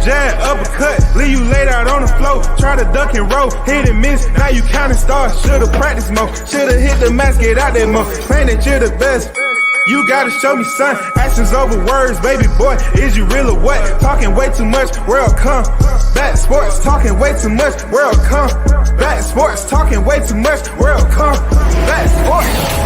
jab, uppercut, leave you laid out on the floor. Try to duck and roll, hit and miss, now you counting stars. Should've practiced more, should've hit the mask, get out there more. Man, that you're the best. You gotta show me, son. Actions over words, baby boy. Is you real or what? Talking way too much, world come. Back sports, talking way too much, world come. Back sports, talking way too much, world come. Back sports,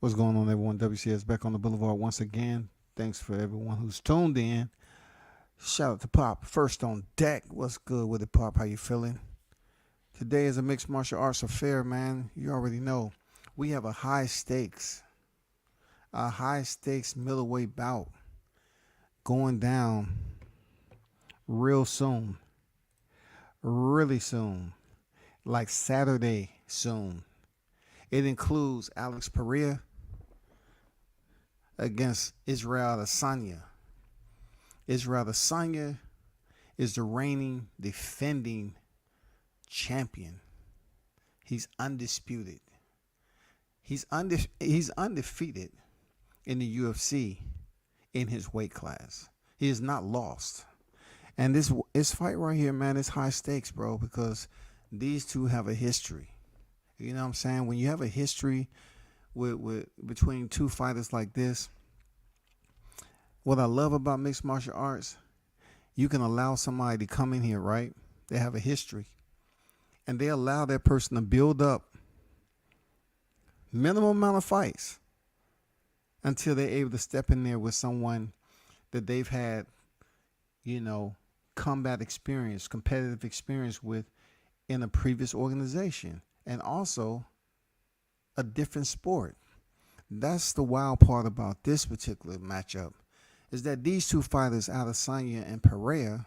What's going on, everyone? WCS back on the Boulevard once again. Thanks for everyone who's tuned in. Shout out to Pop. First on deck. What's good with it, Pop? How you feeling? Today is a mixed martial arts affair, man. You already know. We have a high stakes middleweight bout going down real soon. Really soon. Like Saturday soon. It includes Alex Pereira against Israel Adesanyna. Israel Adesanyna is the reigning, defending champion. He's undisputed. He's undefeated in the UFC in his weight class. He is not lost. And this fight right here, man, is high stakes, bro, because these two have a history. You know what I'm saying? When you have a history with between two fighters like this, what I love about mixed martial arts, you can allow somebody to come in here, right? They have a history. And they allow that person to build up minimum amount of fights until they're able to step in there with someone that they've had, combat experience, competitive experience with in a previous organization. And also a different sport. That's the wild part about this particular matchup, is that these two fighters, Adesanyna and Pereira,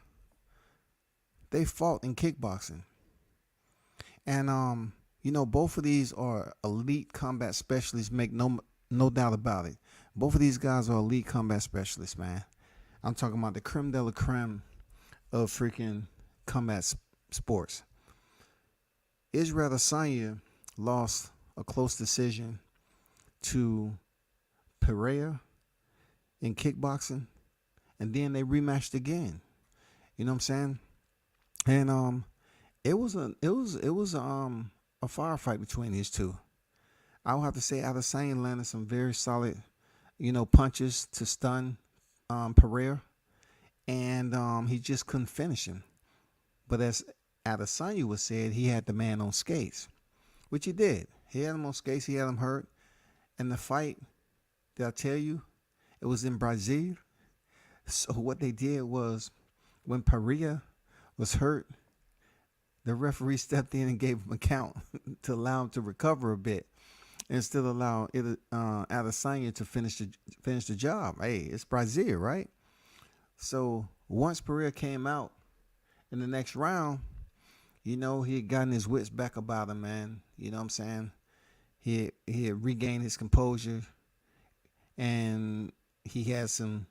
they fought in kickboxing. And both of these are elite combat specialists, make no doubt about it. Both of these guys are elite combat specialists, man. I'm talking about the creme de la creme of freaking combat sports. Israel Adesanya lost a close decision to Pereira in kickboxing, and then they rematched again. You know what I'm saying? And it was a firefight between these two. I would have to say Adesanya landed some very solid, punches to stun Pereira, and he just couldn't finish him. But as Adesanya was said, he had the man on skates, which he did. He had him on skates. He had him hurt. And the fight, did I tell you, it was in Brazil. So what they did was, when Pereira was hurt, the referee stepped in and gave him a count to allow him to recover a bit, and still allow Adesanya to finish the job. Hey, it's Brazil, right? So once Pereira came out in the next round, he had gotten his wits back about him, man. You know what I'm saying? He had regained his composure, and he had some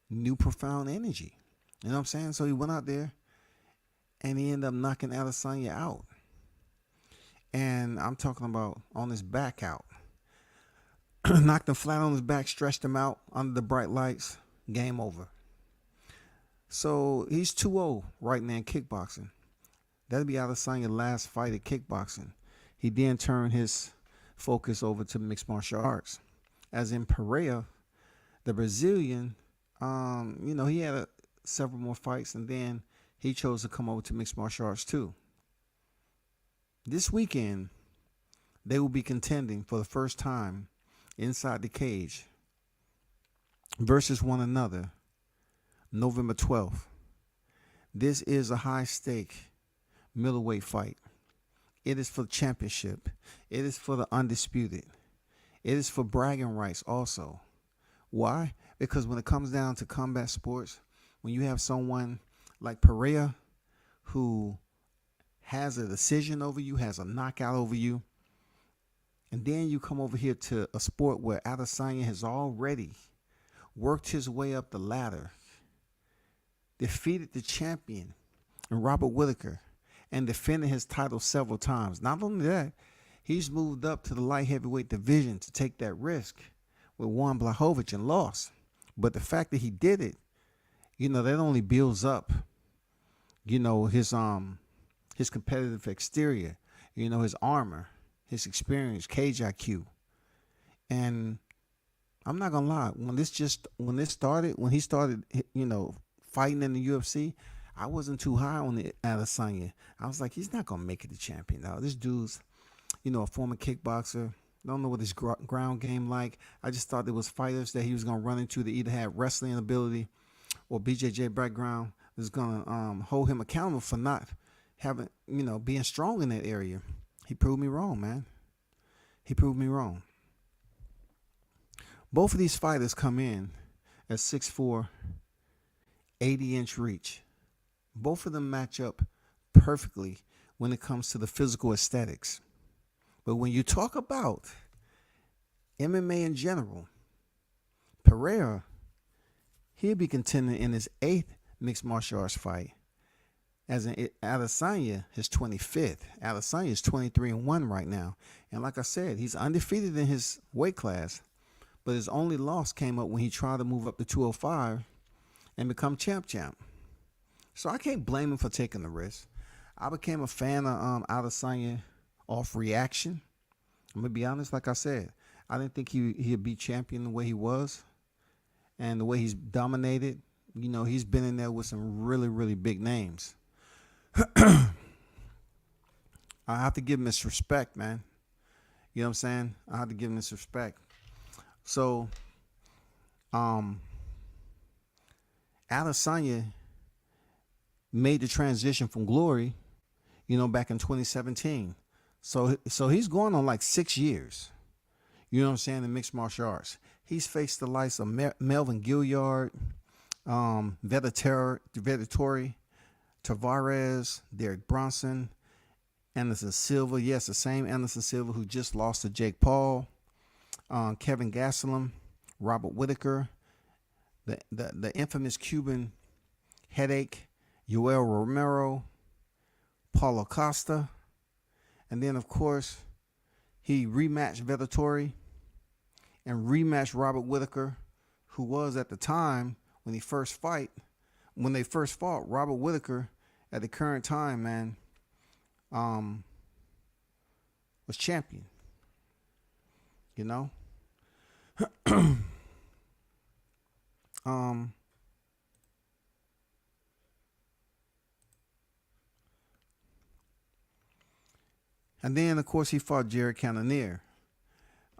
new profound energy. You know what I'm saying? So he went out there, and he ended up knocking Adesanya out. And I'm talking about on his back out. Knocked him flat on his back, stretched him out under the bright lights. Game over. So he's 2-0 right now in kickboxing. That'll be Adesanya's last fight at kickboxing. He then turned his focus over to mixed martial arts. As in Pereira, the Brazilian, he had several more fights, and then he chose to come over to mixed martial arts too. This weekend, they will be contending for the first time inside the cage versus one another November 12th. This is a high-stake middleweight fight. It is for the championship. It is for the undisputed. It is for bragging rights also. Why? Because when it comes down to combat sports, when you have someone like Pereira who has a decision over you, has a knockout over you, and then you come over here to a sport where Adesanya has already worked his way up the ladder, defeated the champion, and Robert Whittaker, and defended his title several times. Not only that, he's moved up to the light heavyweight division to take that risk with Juan Blachowicz and lost. But the fact that he did it, that only builds up, his competitive exterior, his armor, his experience, cage IQ. And I'm not gonna lie, when he started, fighting in the UFC, I wasn't too high on the Adesanya. I was like, he's not gonna make it the champion now. This dude's, a former kickboxer. Don't know what his ground game like. I just thought there was fighters that he was gonna run into that either had wrestling ability or BJJ background was gonna hold him accountable for not having, being strong in that area. He proved me wrong, man. He proved me wrong. Both of these fighters come in at 6'4", 80-inch reach. Both of them match up perfectly when it comes to the physical aesthetics. But when you talk about MMA in general, Pereira, he'll be contending in his 8th mixed martial arts fight. As in Adesanya, his 25th. Adesanya is 23-1 right now. And like I said, he's undefeated in his weight class. But his only loss came up when he tried to move up to 205 and become champ. So I can't blame him for taking the risk. I became a fan of Adesanya off reaction. I'm going to be honest, like I said, I didn't think he'd be champion the way he was and the way he's dominated. He's been in there with some really, really big names. I have to give him his respect, man. You know what I'm saying? I have to give him his respect. So, Adesanya made the transition from glory, back in 2017. So he's going on like 6 years. You know what I'm saying? In mixed martial arts, he's faced the likes of Melvin Gilliard, Vettori, Tavares, Derek Bronson, Anderson Silva. Yes, the same Anderson Silva who just lost to Jake Paul. Kevin Gastelum, Robert Whittaker, the infamous Cuban headache, Yoel Romero, Paulo Costa, and then of course he rematched Vettori and rematched Robert Whittaker, who was at the time when they first fought, Robert Whittaker at the current time, man, was champion. You know? And then of course he fought Jared Cannonier.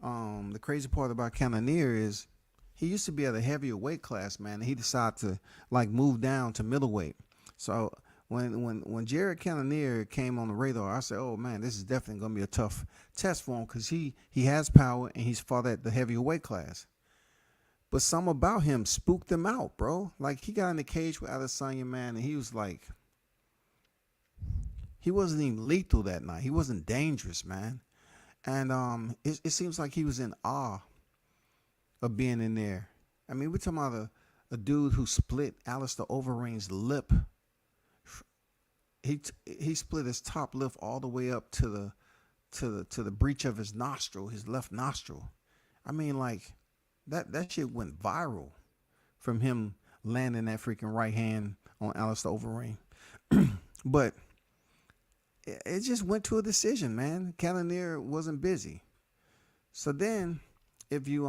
The crazy part about Cannonier is he used to be at a heavier weight class, man, and he decided to like move down to middleweight. So when Jared Cannonier came on the radar, I said, oh man, this is definitely gonna be a tough test for him because he has power and he's fought at the heavier weight class. But something about him spooked him out, bro. Like he got in the cage with Adesanyna, man, and he was like, he wasn't even lethal that night. He wasn't dangerous, man. And it seems like he was in awe of being in there. I mean, we're talking about a dude who split Alistair Overeem's lip. He split his top lip all the way up to the breech of his nostril, his left nostril. I mean, like that shit went viral from him landing that freaking right hand on Alistair Overeem. But it just went to a decision, man. Cannonier wasn't busy. So then, if you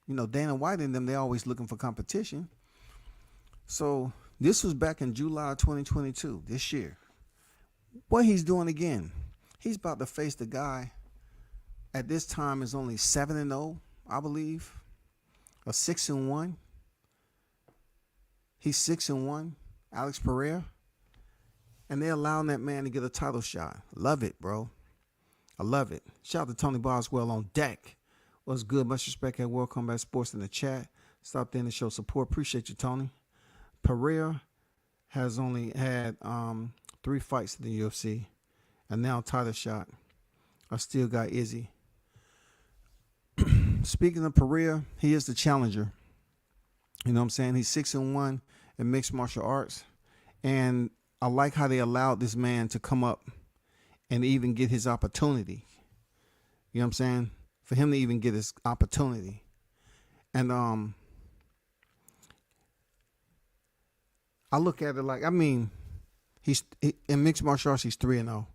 Dana White and them, they always looking for competition. So this was back in July 2022, this year. What he's doing again, he's about to face the guy at this time is only 7-0, I believe, or 6-1. He's 6-1, Alex Pereira. And they're allowing that man to get a title shot. Love it, bro. I love it. Shout out to Tony Boswell on deck. What's good? Much respect at World Combat Sports in the chat. Stop in to show support. Appreciate you, Tony. Pereira has only had 3 fights in the UFC. And now title shot. I still got Izzy. Speaking of Pereira, he is the challenger. You know what I'm saying? He's 6-1 in mixed martial arts. And I like how they allowed this man to come up and even get his opportunity. You know what I'm saying? For him to even get his opportunity. And I look at it like, I mean, in mixed martial arts, he's 3-0.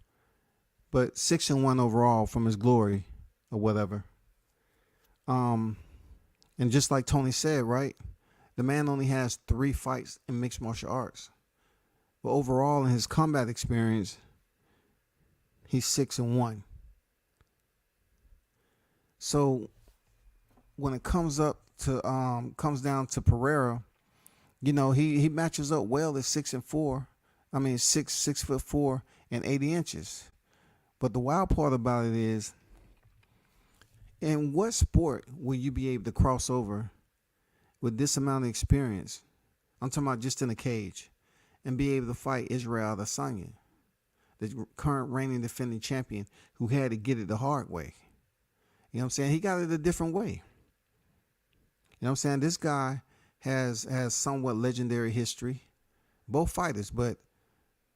But 6-1 overall from his glory or whatever. And just like Tony said, right? The man only has 3 fights in mixed martial arts. But overall, in his combat experience, he's 6-1. So when it comes down to Pereira, you know, he matches up well at 6'4". I mean, 6'4" and 80 inches. But the wild part about it is, in what sport will you be able to cross over with this amount of experience? I'm talking about just in a cage. And be able to fight Israel Adesanyna, the current reigning defending champion who had to get it the hard way. You know what I'm saying? He got it a different way. You know what I'm saying? This guy has somewhat legendary history. Both fighters, but,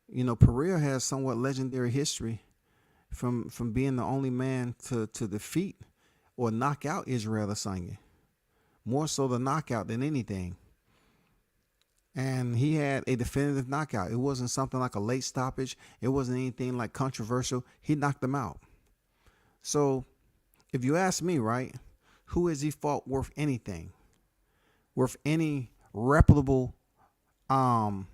you know, Pereira has somewhat legendary history from being the only man to defeat or knock out Israel Adesanyna. More so the knockout than anything. And he had a definitive knockout. It wasn't something like a late stoppage. It wasn't anything like controversial. He knocked him out. So if you ask me, right, who has he fought worth anything? Worth any reputable, praise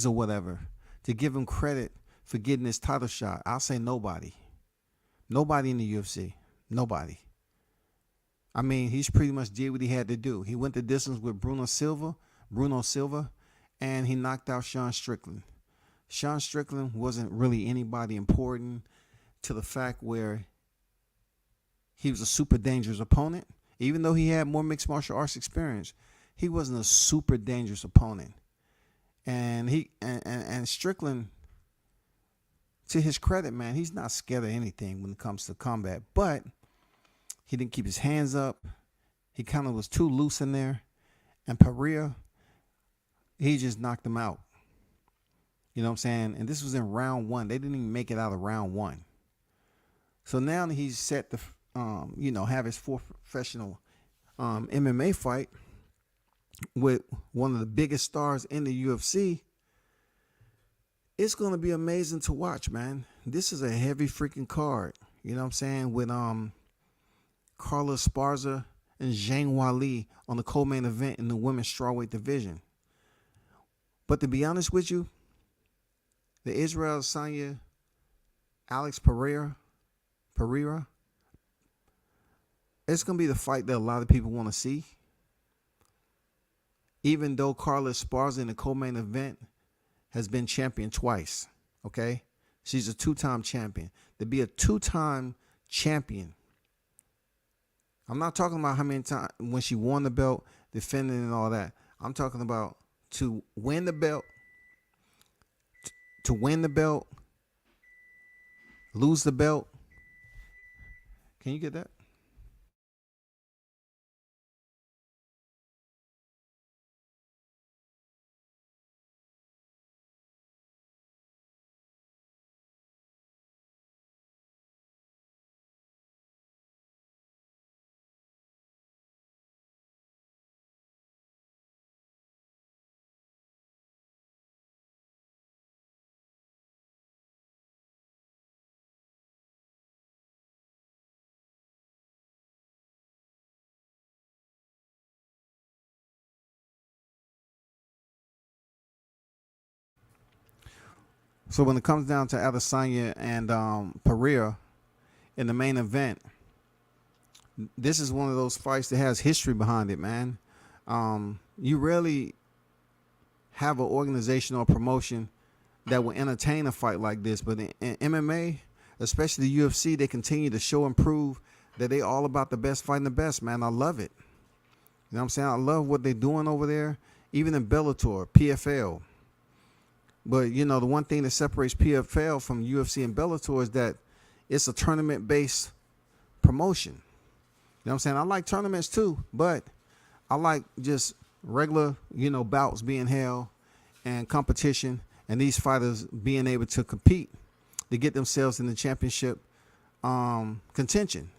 or whatever to give him credit for getting his title shot? I'll say nobody. Nobody in the UFC. Nobody. I mean, he's pretty much did what he had to do. He went the distance with Bruno Silva, and he knocked out Sean Strickland. Sean Strickland wasn't really anybody important to the fact where he was a super dangerous opponent. Even though he had more mixed martial arts experience, he wasn't a super dangerous opponent. And Strickland, to his credit, man, he's not scared of anything when it comes to combat. But he didn't keep his hands up. He kind of was too loose in there. And Pereira, he just knocked him out. You know what I'm saying? And this was in round one. They didn't even make it out of round one. So now he's set to, have his fourth professional MMA fight with one of the biggest stars in the UFC. It's going to be amazing to watch, man. This is a heavy freaking card. You know what I'm saying? With Carlos Esparza and Zhang Weili on the co-main event in the women's strawweight division. But to be honest with you, the Israel Adesanya, Alex Pereira, it's going to be the fight that a lot of people want to see. Even though Carlos Esparza in the co-main event has been champion twice, okay? She's a two-time champion. To be a two-time champion, I'm not talking about how many times when she won the belt, defending and all that. I'm talking about to win the belt, lose the belt. Can you get that? So when it comes down to Adesanya and Pereira in the main event, this is one of those fights that has history behind it, man. You rarely have an organization or promotion that will entertain a fight like this. But in MMA, especially the UFC, they continue to show and prove that they all about the best fighting the best, man. I love it. You know what I'm saying? I love what they're doing over there, even in Bellator, PFL. But, the one thing that separates PFL from UFC and Bellator is that it's a tournament-based promotion. You know what I'm saying? I like tournaments too, but I like just regular, bouts being held and competition and these fighters being able to compete to get themselves in the championship contention.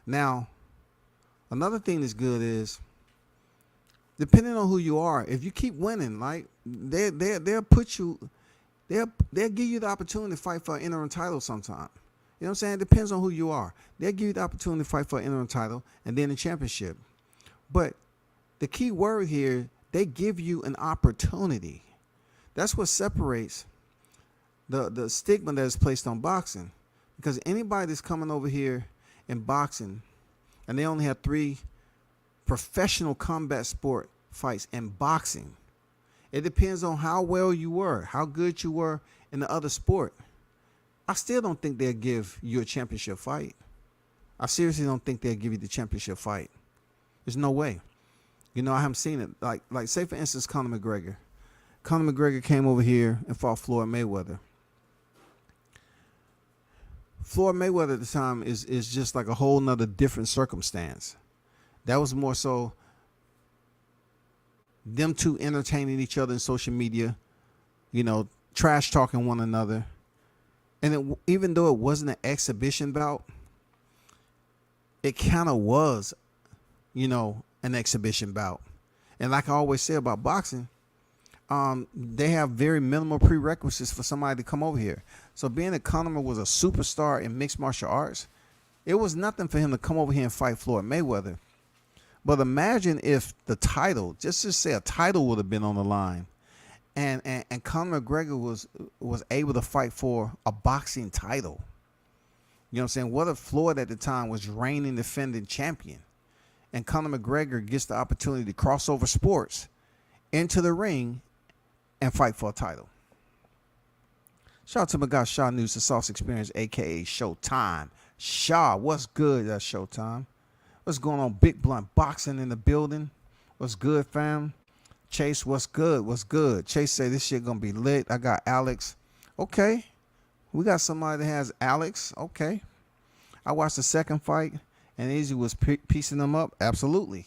Now, another thing that's good is, depending on who you are, if you keep winning, like they'll put you, they'll give you the opportunity to fight for an interim title sometime. You know what I'm saying? It depends on who you are. They'll give you the opportunity to fight for an interim title and then a championship. But the key word here, they give you an opportunity. That's what separates the stigma that is placed on boxing. Because anybody that's coming over here in boxing, and they only have 3 professional combat sport fights in boxing. It depends on how well you were, how good you were in the other sport. I still don't think they'll give you a championship fight. I seriously don't think they'll give you the championship fight. There's no way. I haven't seen it. Like say for instance, Conor McGregor. Conor McGregor came over here and fought Floyd Mayweather. Floyd Mayweather at the time is just like a whole nother different circumstance. That was more so them two entertaining each other in social media, trash talking one another. And even though it wasn't an exhibition bout, it kind of was, an exhibition bout. And like I always say about boxing, they have very minimal prerequisites for somebody to come over here. So being that Conor was a superstar in mixed martial arts, it was nothing for him to come over here and fight Floyd Mayweather. But imagine if the title, just to say a title would have been on the line, and Conor McGregor was able to fight for a boxing title. You know what I'm saying? What if Floyd at the time was reigning defending champion, and Conor McGregor gets the opportunity to cross over sports into the ring and fight for a title? Shout out to my guy Shaw News, the Sauce Experience, aka Showtime. Shaw, what's good? That's Showtime. What's going on? Big Blunt Boxing in the building. What's good, fam? Chase, what's good? What's good? Chase say this shit gonna be lit. I got Alex. Okay. We got somebody that has Alex. Okay. I watched the second fight and Easy was piecing them up. Absolutely.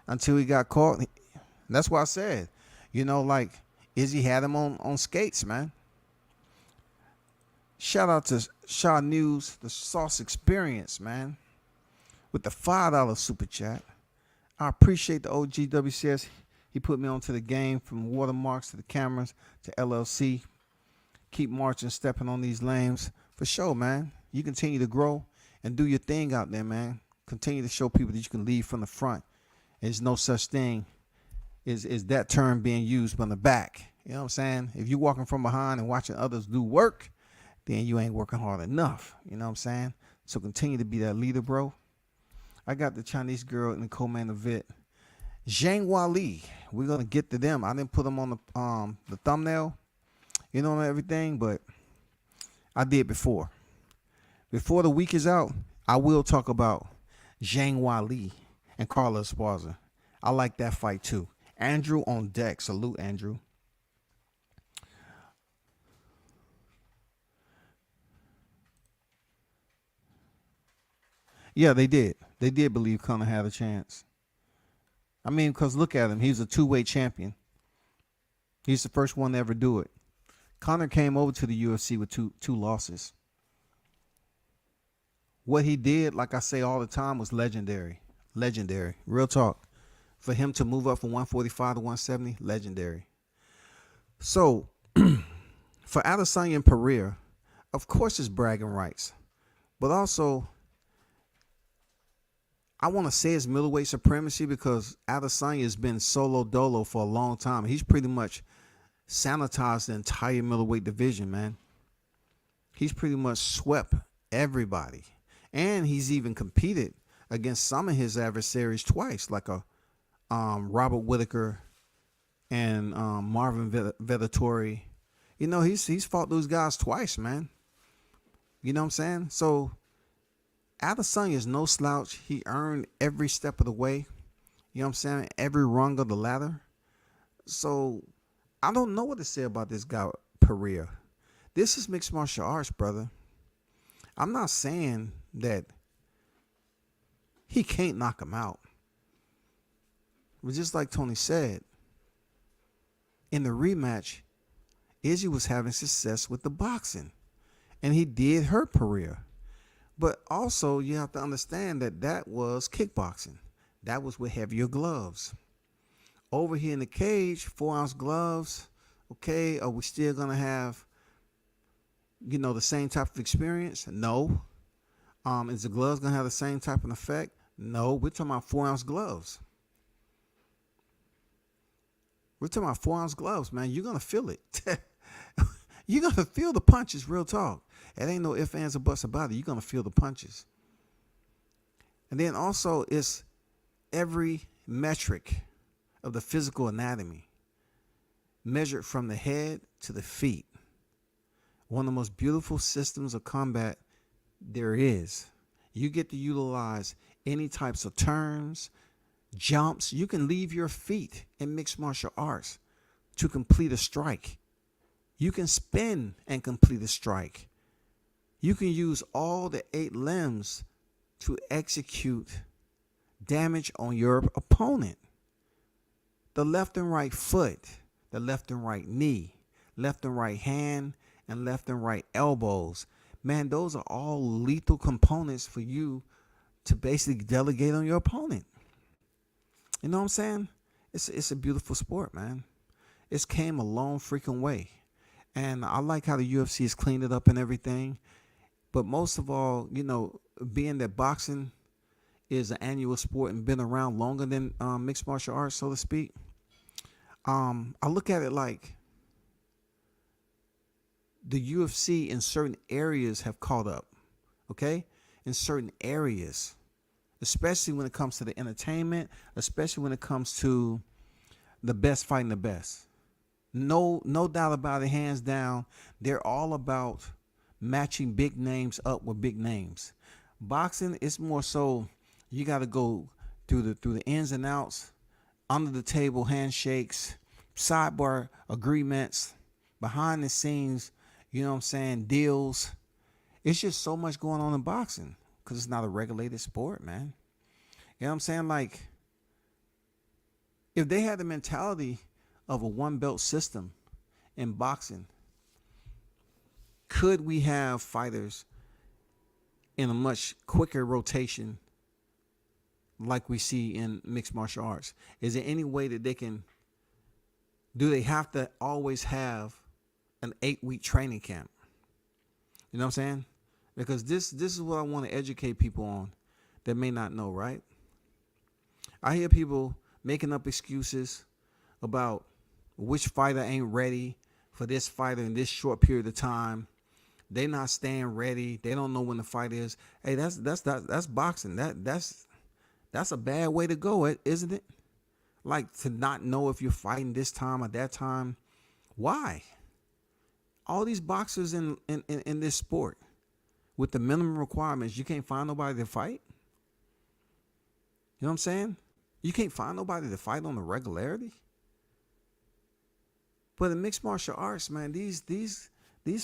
Until he got caught. That's why I said, like Izzy had him on skates, man. Shout out to Shaw News, the Sauce Experience, man, with the $5 super chat. I appreciate the OGWCS. He put me onto the game, from watermarks to the cameras to LLC. Keep marching, stepping on these lanes. For sure, man. You continue to grow and do your thing out there, man. Continue to show people that you can lead from the front. There's no such thing as that term being used from the back. You know what I'm saying? If you're walking from behind and watching others do work, then you ain't working hard enough. You know what I'm saying? So continue to be that leader, bro. I got the Chinese girl in the co-main event, Zhang Wali. We're gonna get to them. I didn't put them on the thumbnail, you know, and everything, but I did before. Before the week is out, I will talk about Zhang Wali and Carla Esparza. I like that fight too. Andrew on deck. Salute, Andrew. Yeah, they did. They did believe Conor had a chance. I mean, because look at him. He's a two-weight champion. He's the first one to ever do it. Conor came over to the UFC with two losses. What he did, like I say all the time, was legendary. Legendary. Real talk. For him to move up from 145 to 170, legendary. So, for Adesanyna and Pereira, of course it's bragging rights. But also, I want to say it's middleweight supremacy because Adesanyna has been solo dolo for a long time. He's pretty much sanitized the entire middleweight division, man. He's pretty much swept everybody. And he's even competed against some of his adversaries twice, like a Robert Whittaker and Marvin Vettori. You know, he's fought those guys twice, man. You know what I'm saying? So Adesanya is no slouch. He earned every step of the way. You know what I'm saying? Every rung of the ladder. So I don't know what to say about this guy, Pereira. This is mixed martial arts, brother. I'm not saying that he can't knock him out. But just like Tony said, in the rematch, Izzy was having success with the boxing. And he did hurt Pereira. But also, you have to understand that that was kickboxing. That was with heavier gloves. Over here in the cage, 4-ounce gloves. Okay, are we still going to have, you know, the same type of experience? No. Is the gloves going to have the same type of effect? No. We're talking about 4-ounce gloves. We're talking about 4-ounce gloves, man. You're going to feel it. You're going to feel the punches, real talk. It ain't no ifs, ands, or buts about it. You're going to feel the punches. And then also, it's every metric of the physical anatomy measured from the head to the feet. One of the most beautiful systems of combat there is. You get to utilize any types of turns, jumps. You can leave your feet in mixed martial arts to complete a strike. You can spin and complete a strike. You can use all the 8 limbs to execute damage on your opponent. The left and right foot, the left and right knee, left and right hand, and left and right elbows. Man, those are all lethal components for you to basically delegate on your opponent. You know what I'm saying? It's a beautiful sport, man. It's came a long freaking way. And I like how the UFC has cleaned it up and everything. But most of all, you know, being that boxing is an annual sport and been around longer than mixed martial arts, so to speak, I look at it like the UFC in certain areas have caught up, okay? In certain areas, especially when it comes to the entertainment, especially when it comes to the best fighting the best. No doubt about it, hands down, they're all about matching big names up with big names. Boxing is more so you got to go through the ins and outs, under the table handshakes, sidebar agreements, behind the scenes, you know what I'm saying, deals. It's just so much going on in boxing because it's not a regulated sport, man. You know what I'm saying? Like, if they had the mentality of a one belt system in boxing, could we have fighters in a much quicker rotation like we see in mixed martial arts? Is there any way that do they have to always have an 8-week training camp? You know what I'm saying? Because this is what I want to educate people on that may not know, right? I hear people making up excuses about which fighter ain't ready for this fighter in this short period of time. They not staying ready. They don't know when the fight is. Hey, that's boxing. That's a bad way to go, isn't it? Like, to not know if you're fighting this time or that time. Why? All these boxers in this sport with the minimum requirements, you can't find nobody to fight. You know what I'm saying? You can't find nobody to fight on a regularity. But in mixed martial arts, man, these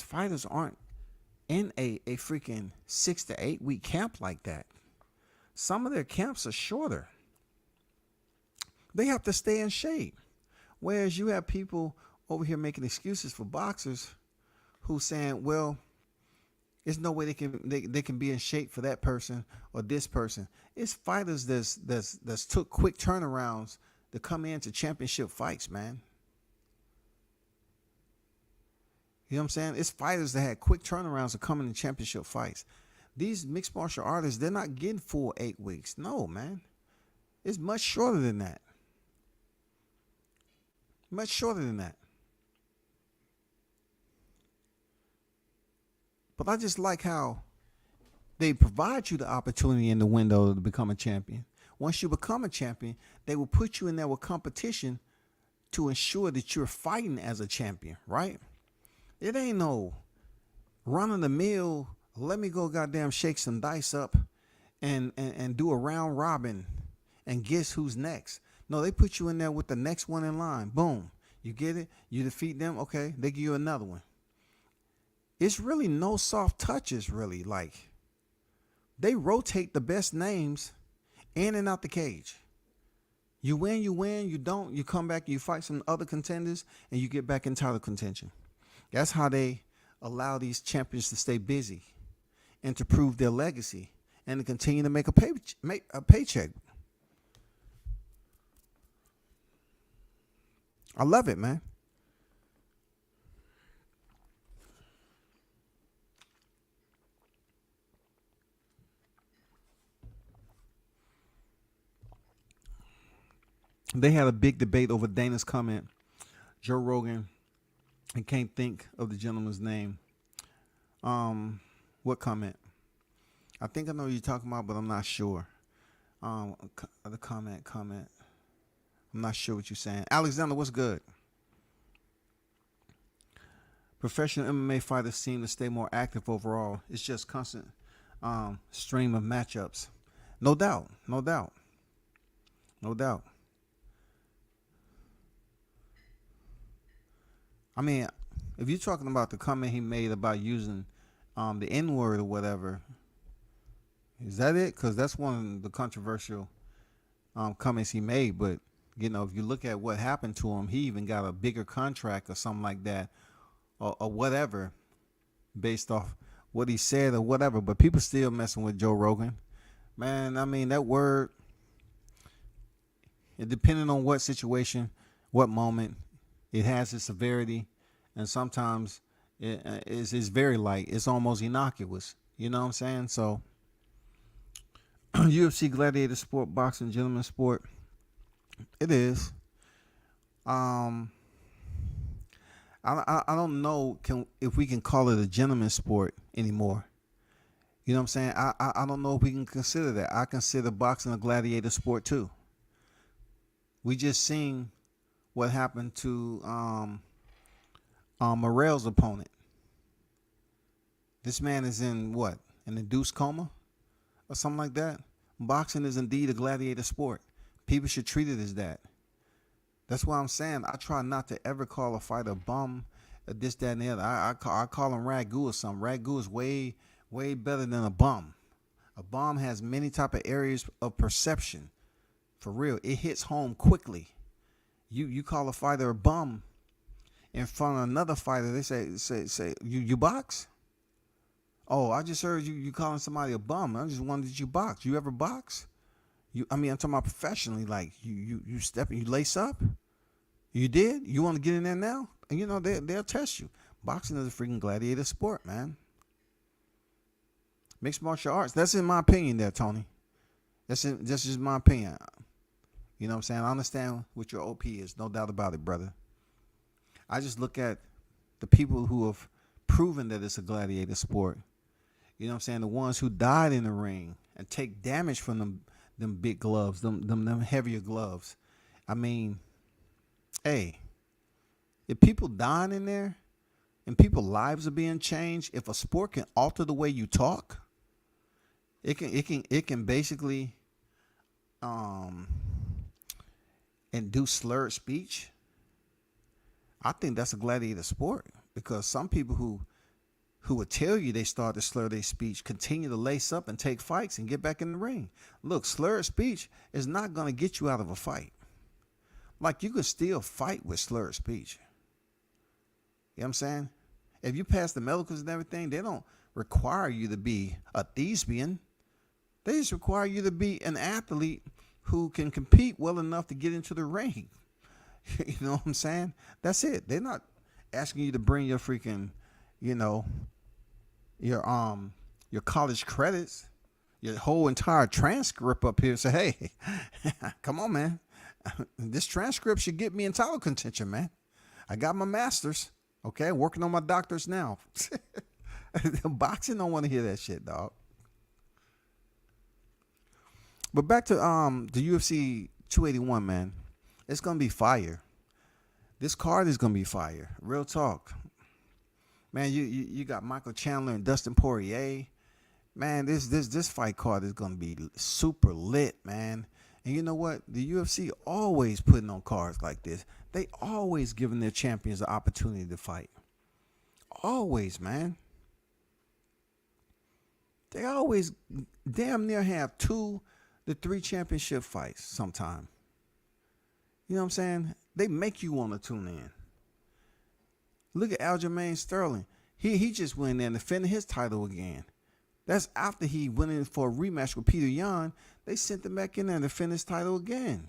fighters aren't in a freaking 6 to 8 week camp like that. Some of their camps are shorter. They have to stay in shape. Whereas you have people over here making excuses for boxers who saying, well, there's no way they can be in shape for that person or this person. It's fighters that's took quick turnarounds to come into championship fights, man. You know what I'm saying? It's fighters that had quick turnarounds to come into championship fights. These mixed martial artists, they're not getting full 8 weeks. No, man. It's much shorter than that. Much shorter than that. But I just like how they provide you the opportunity in the window to become a champion. Once you become a champion, they will put you in there with competition to ensure that you're fighting as a champion, right? It ain't no run of the mill, let me go goddamn shake some dice up and do a round robin and guess who's next. No, they put you in there with the next one in line. Boom. You get it? You defeat them. Okay. They give you another one. It's really no soft touches, really. Like, they rotate the best names in and out the cage. You win, you don't, you come back, you fight some other contenders, and you get back in title contention. That's how they allow these champions to stay busy and to prove their legacy and to continue to make a paycheck. I love it, man. They had a big debate over Dana's comment. Joe Rogan, I can't think of the gentleman's name. What comment? I think I know what you're talking about, but I'm not sure. The comment. I'm not sure what you're saying. Alexander, what's good? Professional MMA fighters seem to stay more active overall. It's just constant stream of matchups. No doubt. I mean, if you're talking about the comment he made about using the N-word or whatever, is that it? Because that's one of the controversial comments he made. But, you know, if you look at what happened to him, he even got a bigger contract or something like that or whatever based off what he said or whatever. But people still messing with Joe Rogan. Man, I mean, that word, it depending on what situation, what moment, it has its severity, and sometimes it's very light. It's almost innocuous. You know what I'm saying? So, UFC, gladiator sport, boxing, gentleman sport, it is. I don't know if we can call it a gentleman sport anymore. You know what I'm saying? I don't know if we can consider that. I consider boxing a gladiator sport too. We just seen what happened to Morrell's opponent. This man is in what? An induced coma or something like that. Boxing is indeed a gladiator sport. People should treat it as that. That's why I'm saying I try not to ever call a fighter a bum, this, that, and the other. I call him ragu or something. Ragu is way better than a bum. A bum has many type of areas of perception. For real, it hits home quickly. You call a fighter a bum, in front of another fighter, they say you box? Oh, I just heard you calling somebody a bum. I just wondered, did you box? You ever box? I'm talking about professionally. Like you step and you lace up. You did? You want to get in there now? And they'll test you. Boxing is a freaking gladiator sport, man. Mixed martial arts. That's in my opinion there, Tony. That's just my opinion. You know what I'm saying? I understand what your OP is. No doubt about it, brother. I just look at the people who have proven that it's a gladiator sport. You know what I'm saying? The ones who died in the ring and take damage from them big gloves, them heavier gloves. Hey, if people dying in there and people's lives are being changed, if a sport can alter the way you talk, it can basically induce slurred speech. I think that's a gladiator sport, because some people who would tell you they start to slur their speech continue to lace up and take fights and get back in the ring. Look, slurred speech is not going to get you out of a fight. Like, you can still fight with slurred speech. You know what I'm saying? If you pass the medicals and everything, they don't require you to be a thespian. They just require you to be an athlete who can compete well enough to get into the ring. You know what I'm saying? That's it. They're not asking you to bring your freaking, your college credits, your whole entire transcript up here. Say, hey, come on, man. This transcript should get me in title contention, man. I got my master's. Okay, working on my doctor's now. Boxing don't want to hear that shit, dog. But back to the UFC 281, man. It's gonna be fire. This card is gonna be fire. Real talk, man. You got Michael Chandler and Dustin Poirier. Man, this fight card is gonna be super lit, man. And you know what? The UFC always putting on cards like this. They always giving their champions the opportunity to fight. Always, man. They always damn near have 2 to 3 championship fights sometime. You know what I'm saying? They make you want to tune in. Look at Aljamain Sterling. He just went in there and defended his title again. That's after he went in for a rematch with Peter Yan. They sent him back in there to defend his title again.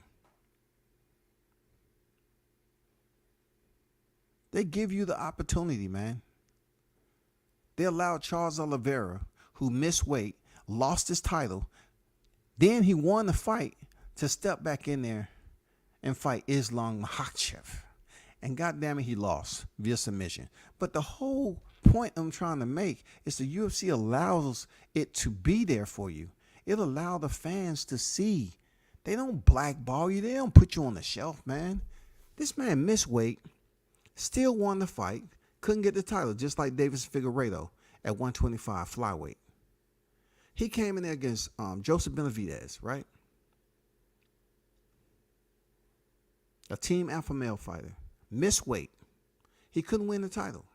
They give you the opportunity, man. They allowed Charles Oliveira, who missed weight, lost his title, then he won the fight, to step back in there and fight Islam Makhachev. And goddamn it, he lost via submission. But the whole point I'm trying to make is the UFC allows it to be there for you. It allows the fans to see. They don't blackball you. They don't put you on the shelf, man. This man missed weight, still won the fight, couldn't get the title, just like Davis Figueiredo at 125 flyweight. He came in there against Joseph Benavidez, right? A team alpha male fighter. Missed weight. He couldn't win the title.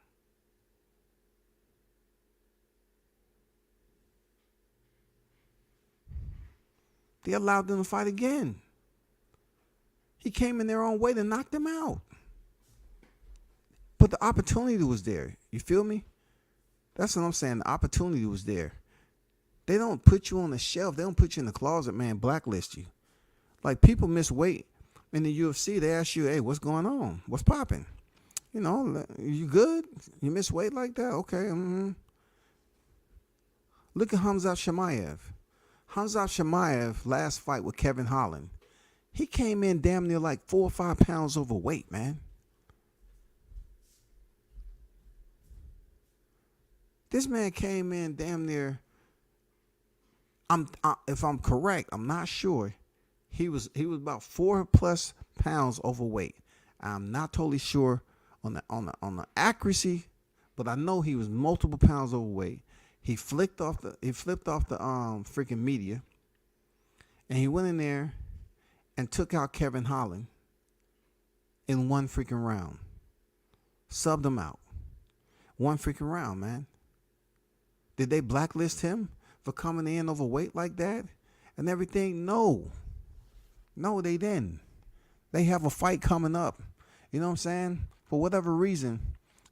They allowed them to fight again. He came in their own weight and knocked them out. But the opportunity was there. You feel me? That's what I'm saying. The opportunity was there. They don't put you on the shelf. They don't put you in the closet, man, blacklist you. Like, people miss weight in the UFC. They ask you, hey, what's going on? What's popping? You know, you good? You miss weight like that? Okay. Look at Khamzat Chimaev. Khamzat Chimaev, last fight with Kevin Holland, he came in damn near like 4 or 5 pounds overweight, man. This man came in damn near, if I'm correct, I'm not sure, he was about 4+ pounds overweight. I'm not totally sure on the accuracy, but I know he was multiple pounds overweight. He flipped off the freaking media, and he went in there and took out Kevin Holland in one freaking round. Subbed him out. One freaking round, man. Did they blacklist him for coming in overweight like that and everything? No, they didn't. They have a fight coming up. You know what I'm saying? for whatever reason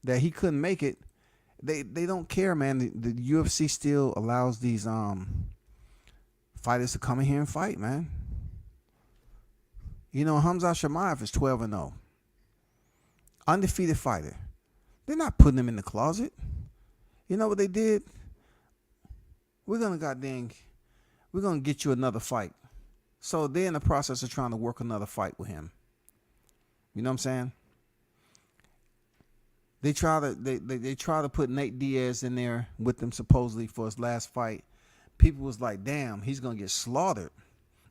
that he couldn't make it, they don't care, man. The UFC still allows these fighters to come in here and fight, man. You know, Hamza Chimaev is 12-0. Undefeated fighter. They're not putting him in the closet. You know what they did? We're gonna get you another fight. So they're in the process of trying to work another fight with him. You know what I'm saying? They try to put Nate Diaz in there with them supposedly for his last fight. People was like, damn, he's gonna get slaughtered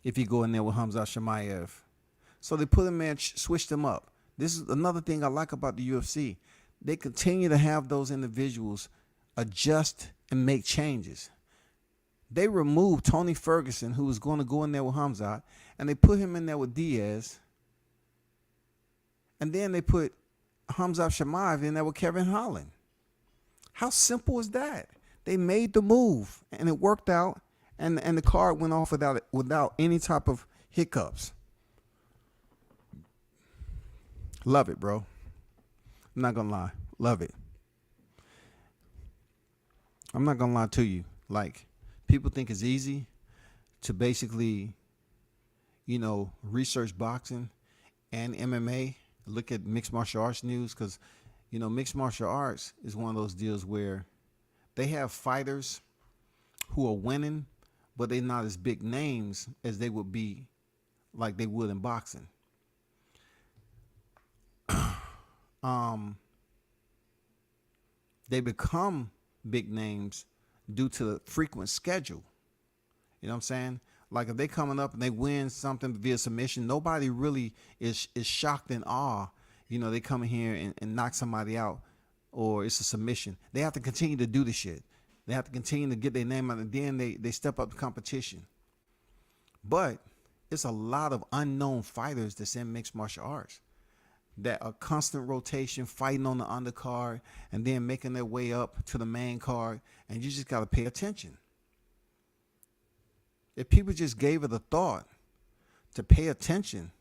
if he go in there with Hamza Chimaev. So they put him in, switched him up. This is another thing I like about the UFC. They continue to have those individuals adjust and make changes. They removed Tony Ferguson, who was going to go in there with Hamza, and they put him in there with Diaz. And then they put Hamza Chimaev in there with Kevin Holland. How simple is that? They made the move, and it worked out, and the card went off without any type of hiccups. Love it, bro. I'm not going to lie. Love it. I'm not going to lie to you. Like, people think it's easy to basically, you know, research boxing and MMA, look at mixed martial arts news, because, you know, mixed martial arts is one of those deals where they have fighters who are winning, but they're not as big names as they would be like they would in boxing. They become big names due to the frequent schedule. You know what I'm saying? Like if they coming up and they win something via submission, nobody really is shocked and awe. You know, they come in here and knock somebody out, or it's a submission. They have to continue to do the shit. They have to continue to get their name out, and then they step up the competition. But it's a lot of unknown fighters that's in mixed martial arts that are constant rotation, fighting on the undercard, and then making their way up to the main card, and you just got to pay attention. If people just gave it a thought to pay attention,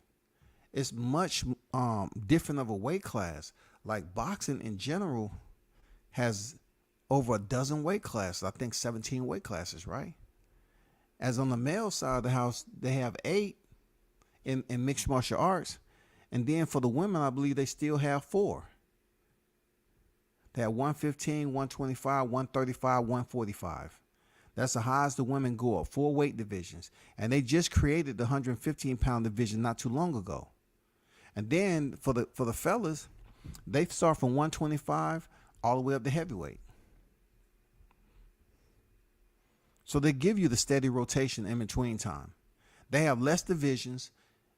it's much different of a weight class. Like boxing in general has over a dozen weight classes. I think 17 weight classes, right? As on the male side of the house, they have 8 in mixed martial arts. And then for the women, I believe they still have 4. They have 115, 125, 135, 145. That's the highest the women go up, 4 weight divisions. And they just created the 115-pound division not too long ago. And then for the fellas, they start from 125 all the way up to heavyweight. So they give you the steady rotation in between time. They have less divisions,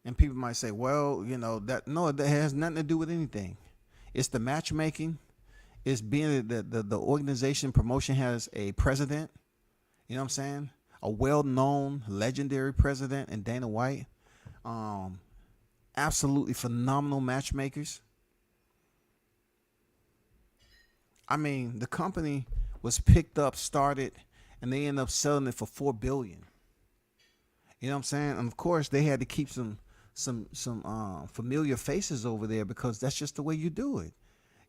and people might say, well, you know, that has nothing to do with anything. It's the matchmaking. It's being the organization promotion has a president. You know what I'm saying? A well-known, legendary president in Dana White. Absolutely phenomenal matchmakers. I mean, the company was picked up, started, and they ended up selling it for $4 billion. You know what I'm saying? And of course, they had to keep some familiar faces over there because that's just the way you do it.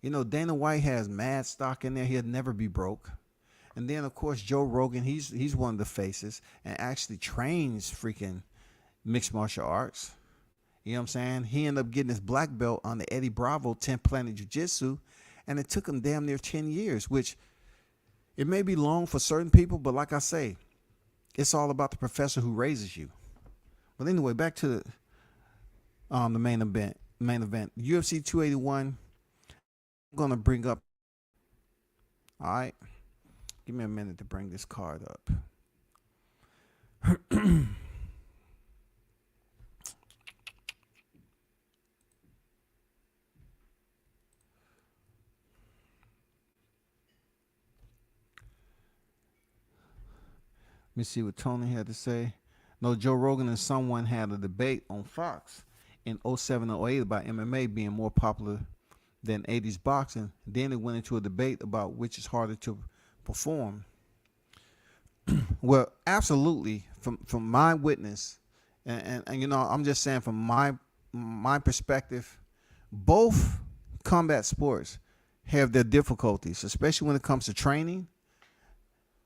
You know, Dana White has mad stock in there. He'll never be broke. And then, of course, Joe Rogan, he's one of the faces and actually trains freaking mixed martial arts. You know what I'm saying? He ended up getting his black belt on the Eddie Bravo 10th Planet Jiu-Jitsu, and it took him damn near 10 years, which it may be long for certain people, but like I say, it's all about the professor who raises you. But anyway, back to the main event. UFC 281. I'm going to bring up. All right. Give me a minute to bring this card up. Let me see what Tony had to say. No, Joe Rogan and someone had a debate on Fox in 07 or 08 about MMA being more popular than 80s boxing. Then it went into a debate about which is harder to perform. Well, absolutely, from my witness, and you know, I'm just saying from my perspective, both combat sports have their difficulties, especially when it comes to training.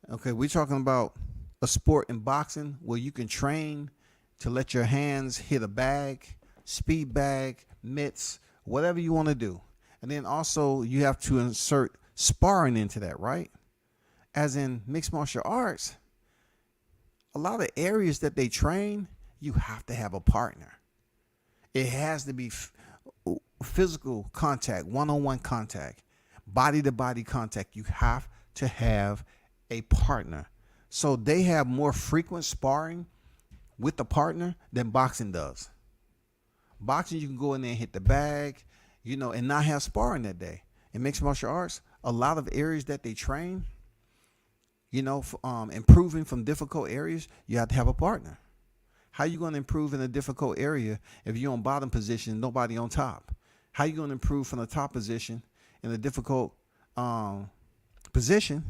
Okay, we're talking about a sport in boxing where you can train to let your hands hit a bag, speed bag, mitts, whatever you want to do. And then also you have to insert sparring into that, right? As in mixed martial arts, a lot of areas that they train, you have to have a partner. It has to be physical contact, one-on-one contact, body-to-body contact. You have to have a partner. So they have more frequent sparring with the partner than boxing does. Boxing, you can go in there and hit the bag, and not have sparring that day. In mixed martial arts, a lot of areas that they train, improving from difficult areas, you have to have a partner. How you going to improve in a difficult area if you're on bottom position, nobody on top? How you going to improve from the top position in a difficult position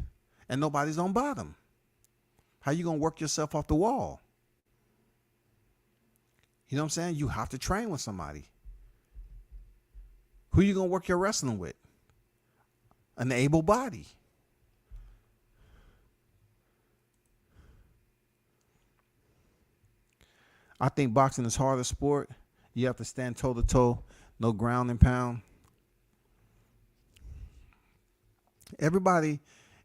and nobody's on bottom? How you going to work yourself off the wall? You know what I'm saying? You have to train with somebody. Who you going to work your wrestling with? An able body. I think boxing is harder sport. You have to stand toe to toe, no ground and pound. Everybody,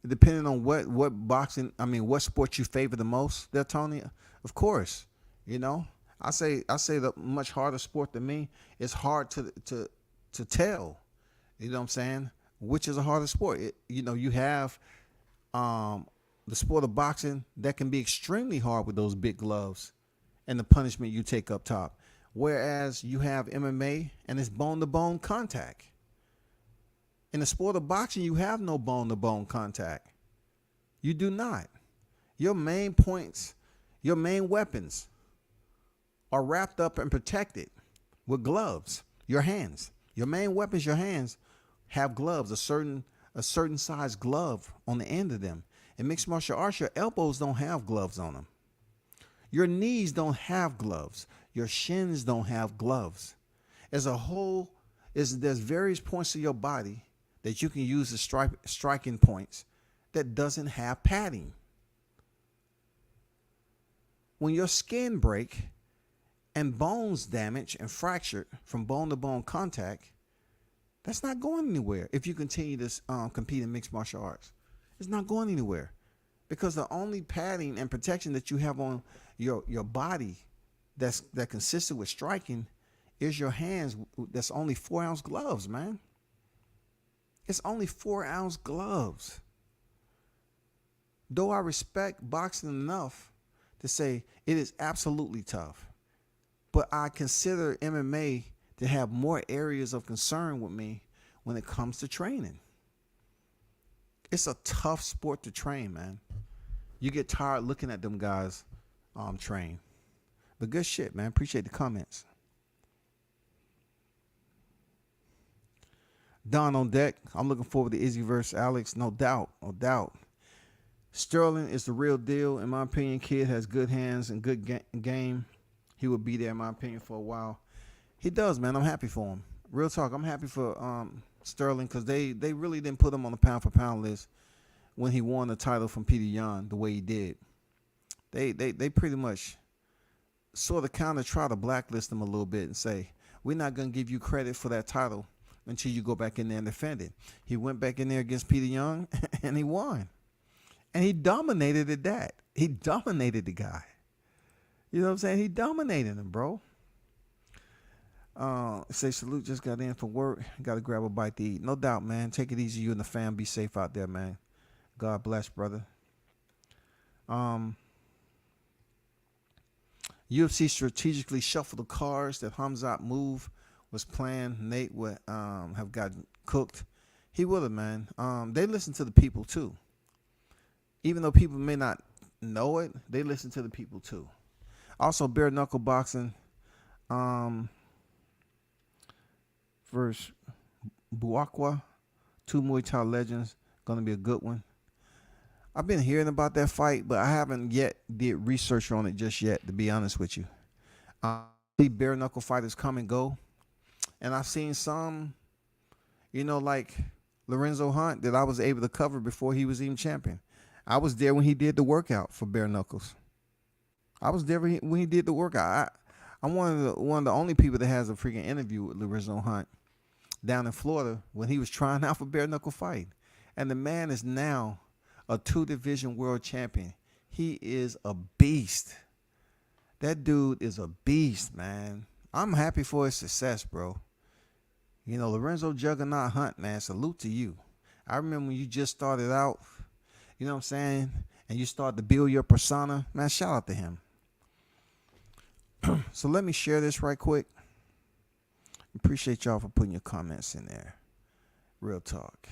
depending on what what sport you favor the most, there, Tony. Of course, I say the much harder sport than me. It's hard to tell. You know what I'm saying? Which is a harder sport? You have the sport of boxing that can be extremely hard with those big gloves and the punishment you take up top. Whereas you have MMA and it's bone-to-bone contact. In the sport of boxing, you have no bone-to-bone contact. You do not. Your main points, your main weapons are wrapped up and protected with gloves. Your hands. Your main weapons, your hands, have gloves, a certain size glove on the end of them. In mixed martial arts, your elbows don't have gloves on them. Your knees don't have gloves. Your shins don't have gloves. As a whole, there's various points of your body that you can use as striking points that doesn't have padding. When your skin break and bones damage and fractured from bone-to-bone contact, that's not going anywhere if you continue to compete in mixed martial arts. It's not going anywhere because the only padding and protection that you have on your body that consistent with striking is your hands. That's only 4-ounce gloves, man. It's only 4-ounce gloves. Though I respect boxing enough to say it is absolutely tough, but I consider MMA to have more areas of concern with me when it comes to training. It's a tough sport to train, man. You get tired looking at them guys train. But good shit, man. Appreciate the comments. Don on deck. I'm looking forward to Izzy versus Alex. No doubt. No doubt. Sterling is the real deal. In my opinion, kid has good hands and good game. He will be there, in my opinion, for a while. He does, man. I'm happy for him. Real talk. I'm happy for Sterling because they really didn't put him on the pound-for-pound list when he won the title from Peter Yan the way he did. They pretty much sort of kind of try to blacklist him a little bit and say, we're not going to give you credit for that title until you go back in there and defend it. He went back in there against Peter Yan and he won. And he dominated at that. He dominated the guy. You know what I'm saying? He dominated him, bro. Say salute, just got in from work. Got to grab a bite to eat. No doubt, man. Take it easy. You and the fam. Be safe out there, man. God bless, brother. UFC strategically shuffled the cards that Hamzat move was planned. Nate would have gotten cooked. He would have, man. They listen to the people too. Even though people may not know it, they listen to the people too. Also, bare knuckle boxing versus Buakwa, two Muay Thai legends. Gonna be a good one. I've been hearing about that fight, but I haven't yet did research on it just yet, to be honest with you. See bare knuckle fighters come and go, and I've seen some Like Lorenzo Hunt that I was able to cover before he was even champion. I was there when he did the workout for bare knuckles. I was there when he did the workout. I'm one of the only people that has a freaking interview with Lorenzo Hunt down in Florida when he was trying out for bare knuckle fight. And the man is now a 2-division world champion. He is a beast. That dude is a beast, man. I'm happy for his success, bro. Lorenzo Juggernaut Hunt, man, salute to you. I remember when you just started out, you know what I'm saying, and you started to build your persona, man, shout out to him. So let me share this right quick. Appreciate y'all for putting your comments in there. Real talk.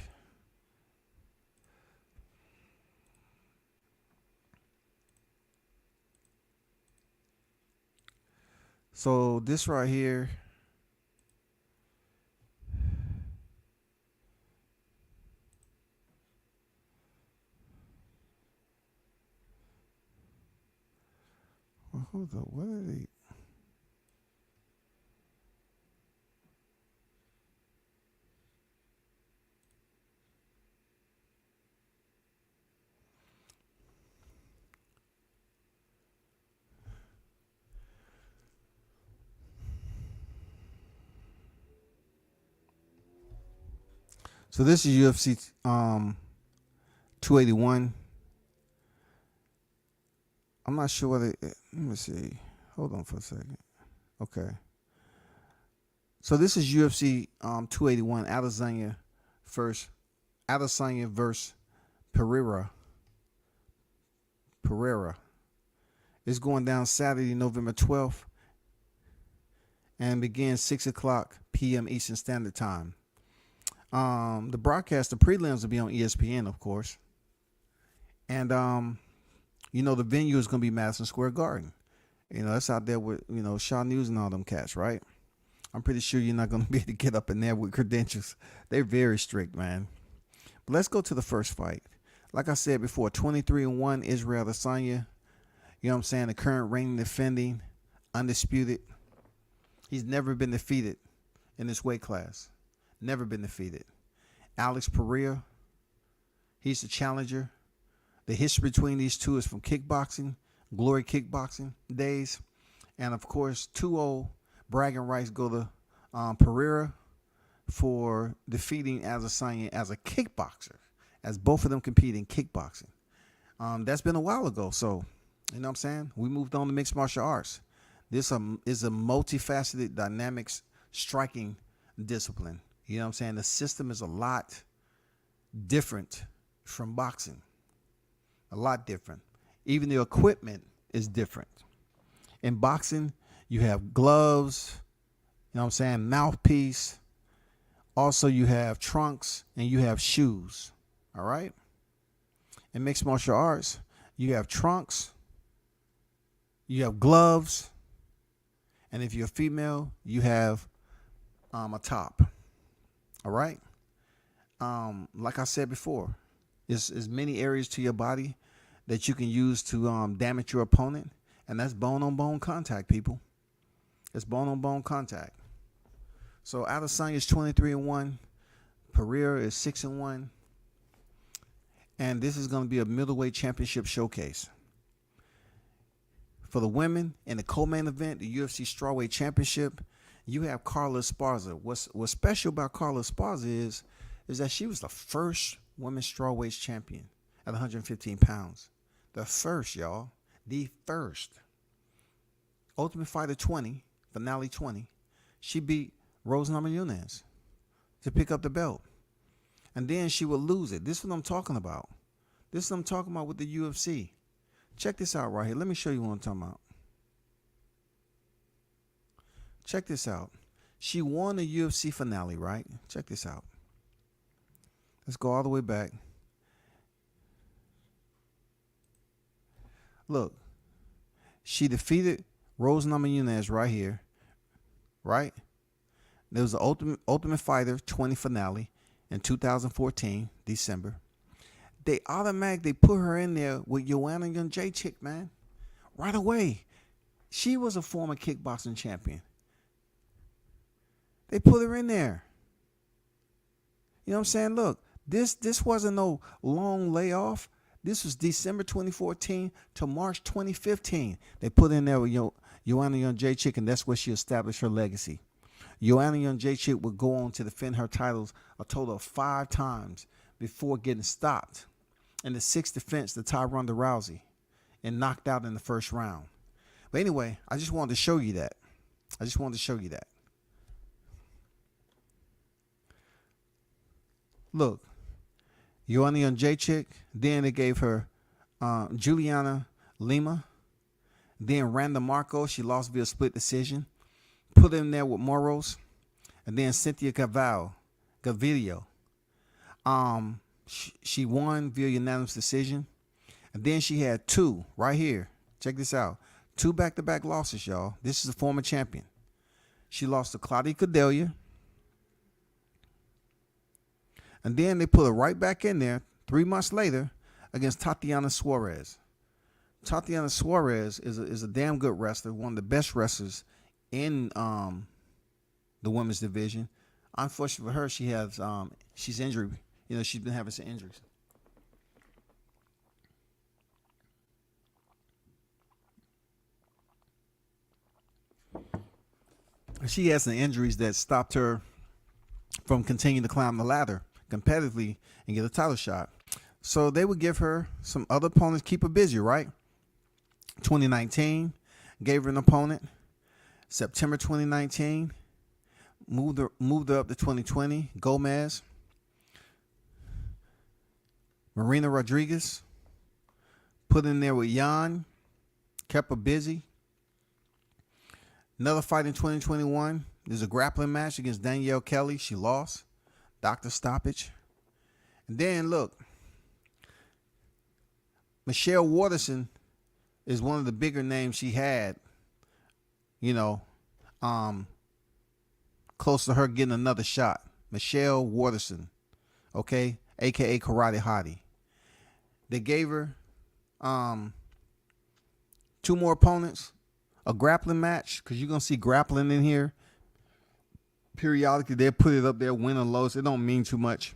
So this right here, well, hold up, what are they? So this is UFC 281. I'm not sure whether let me see. Hold on for a second. Okay. So this is UFC 281. Adesanyna versus Pereira. It's going down Saturday, November 12th, and begins 6:00 p.m. Eastern Standard Time. The broadcast, the prelims will be on ESPN, of course. And, the venue is going to be Madison Square Garden. That's out there with, Shaw News and all them cats, right? I'm pretty sure you're not going to be able to get up in there with credentials. They're very strict, man. But let's go to the first fight. Like I said before, 23-1 Israel Adesanya. You know what I'm saying? The current reigning, defending, undisputed. He's never been defeated in this weight class. Never been defeated. Alex Pereira, he's the challenger. The history between these two is from kickboxing, Glory Kickboxing days. And, of course, 2-0 bragging rights go to Pereira for defeating Adesanya as a kickboxer, as both of them compete in kickboxing. That's been a while ago, so, you know what I'm saying? We moved on to mixed martial arts. This is a multifaceted, dynamics, striking discipline. You know what I'm saying? The system is a lot different from boxing. A lot different. Even the equipment is different. In boxing, you have gloves, you know what I'm saying, mouthpiece. Also, you have trunks and you have shoes. All right? In mixed martial arts, you have trunks, you have gloves, and if you're a female, you have a top. All right? Like I said before, there's many areas to your body that you can use to damage your opponent, and that's bone-on-bone contact, people. It's bone-on-bone contact. So Adesanya is 23-1. Pereira is 6-1. And this is going to be a middleweight championship showcase. For the women, in the co-main event, the UFC Strawweight Championship, you have Carla Esparza. What's special about Carla Esparza is that she was the first women's strawweight champion at 115 pounds. The first, y'all. The first. Ultimate Fighter 20, Finale 20. She beat Rose Namajunas to pick up the belt. And then she would lose it. This is what I'm talking about. This is what I'm talking about with the UFC. Check this out right here. Let me show you what I'm talking about. Check this out. She won the UFC finale, right? Check this out. Let's go all the way back. Look. She defeated Rose Namajunas right here. Right? There was the Ultimate Fighter 20 finale in 2014, December. They automatically put her in there with Joanna Jędrzejczyk, man. Right away. She was a former kickboxing champion. They put her in there. You know what I'm saying? Look, this wasn't no long layoff. This was December 2014 to March 2015. They put in there with Joanna Jędrzejczyk, and that's where she established her legacy. Joanna Jędrzejczyk would go on to defend her titles a total of 5 times before getting stopped in the 6th defense to tie Ronda Rousey and knocked out in the first round. But anyway, I just wanted to show you that. Look, Joanna Jędrzejczyk, then they gave her Juliana Lima, then Randa Marco, she lost via split decision, put in there with Moros, and then Cynthia Gavirio. She won via unanimous decision, and then she had 2 right here. Check this out. 2 back-to-back losses, y'all. This is a former champion. She lost to Claudia Cordelia, and then they put her right back in there 3 months later against Tatiana Suarez. Tatiana Suarez is a damn good wrestler, one of the best wrestlers in the women's division. Unfortunately for her, she's injured. You know, she's been having some injuries. She has some injuries that stopped her from continuing to climb the ladder competitively and get a title shot. So they would give her some other opponents, keep her busy, right? 2019, gave her an opponent. September 2019, moved her up to 2020. Gomez. Marina Rodriguez, put in there with Jan, kept her busy. Another fight in 2021. There's a grappling match against Danielle Kelly. She lost. Doctor stoppage. And then, look, Michelle Waterson is one of the bigger names she had, you know, close to her getting another shot. Michelle Waterson, okay, a.k.a. Karate Hottie. They gave her 2 more opponents, a grappling match, because you're going to see grappling in here. Periodically, they put it up there, win or lose. It don't mean too much.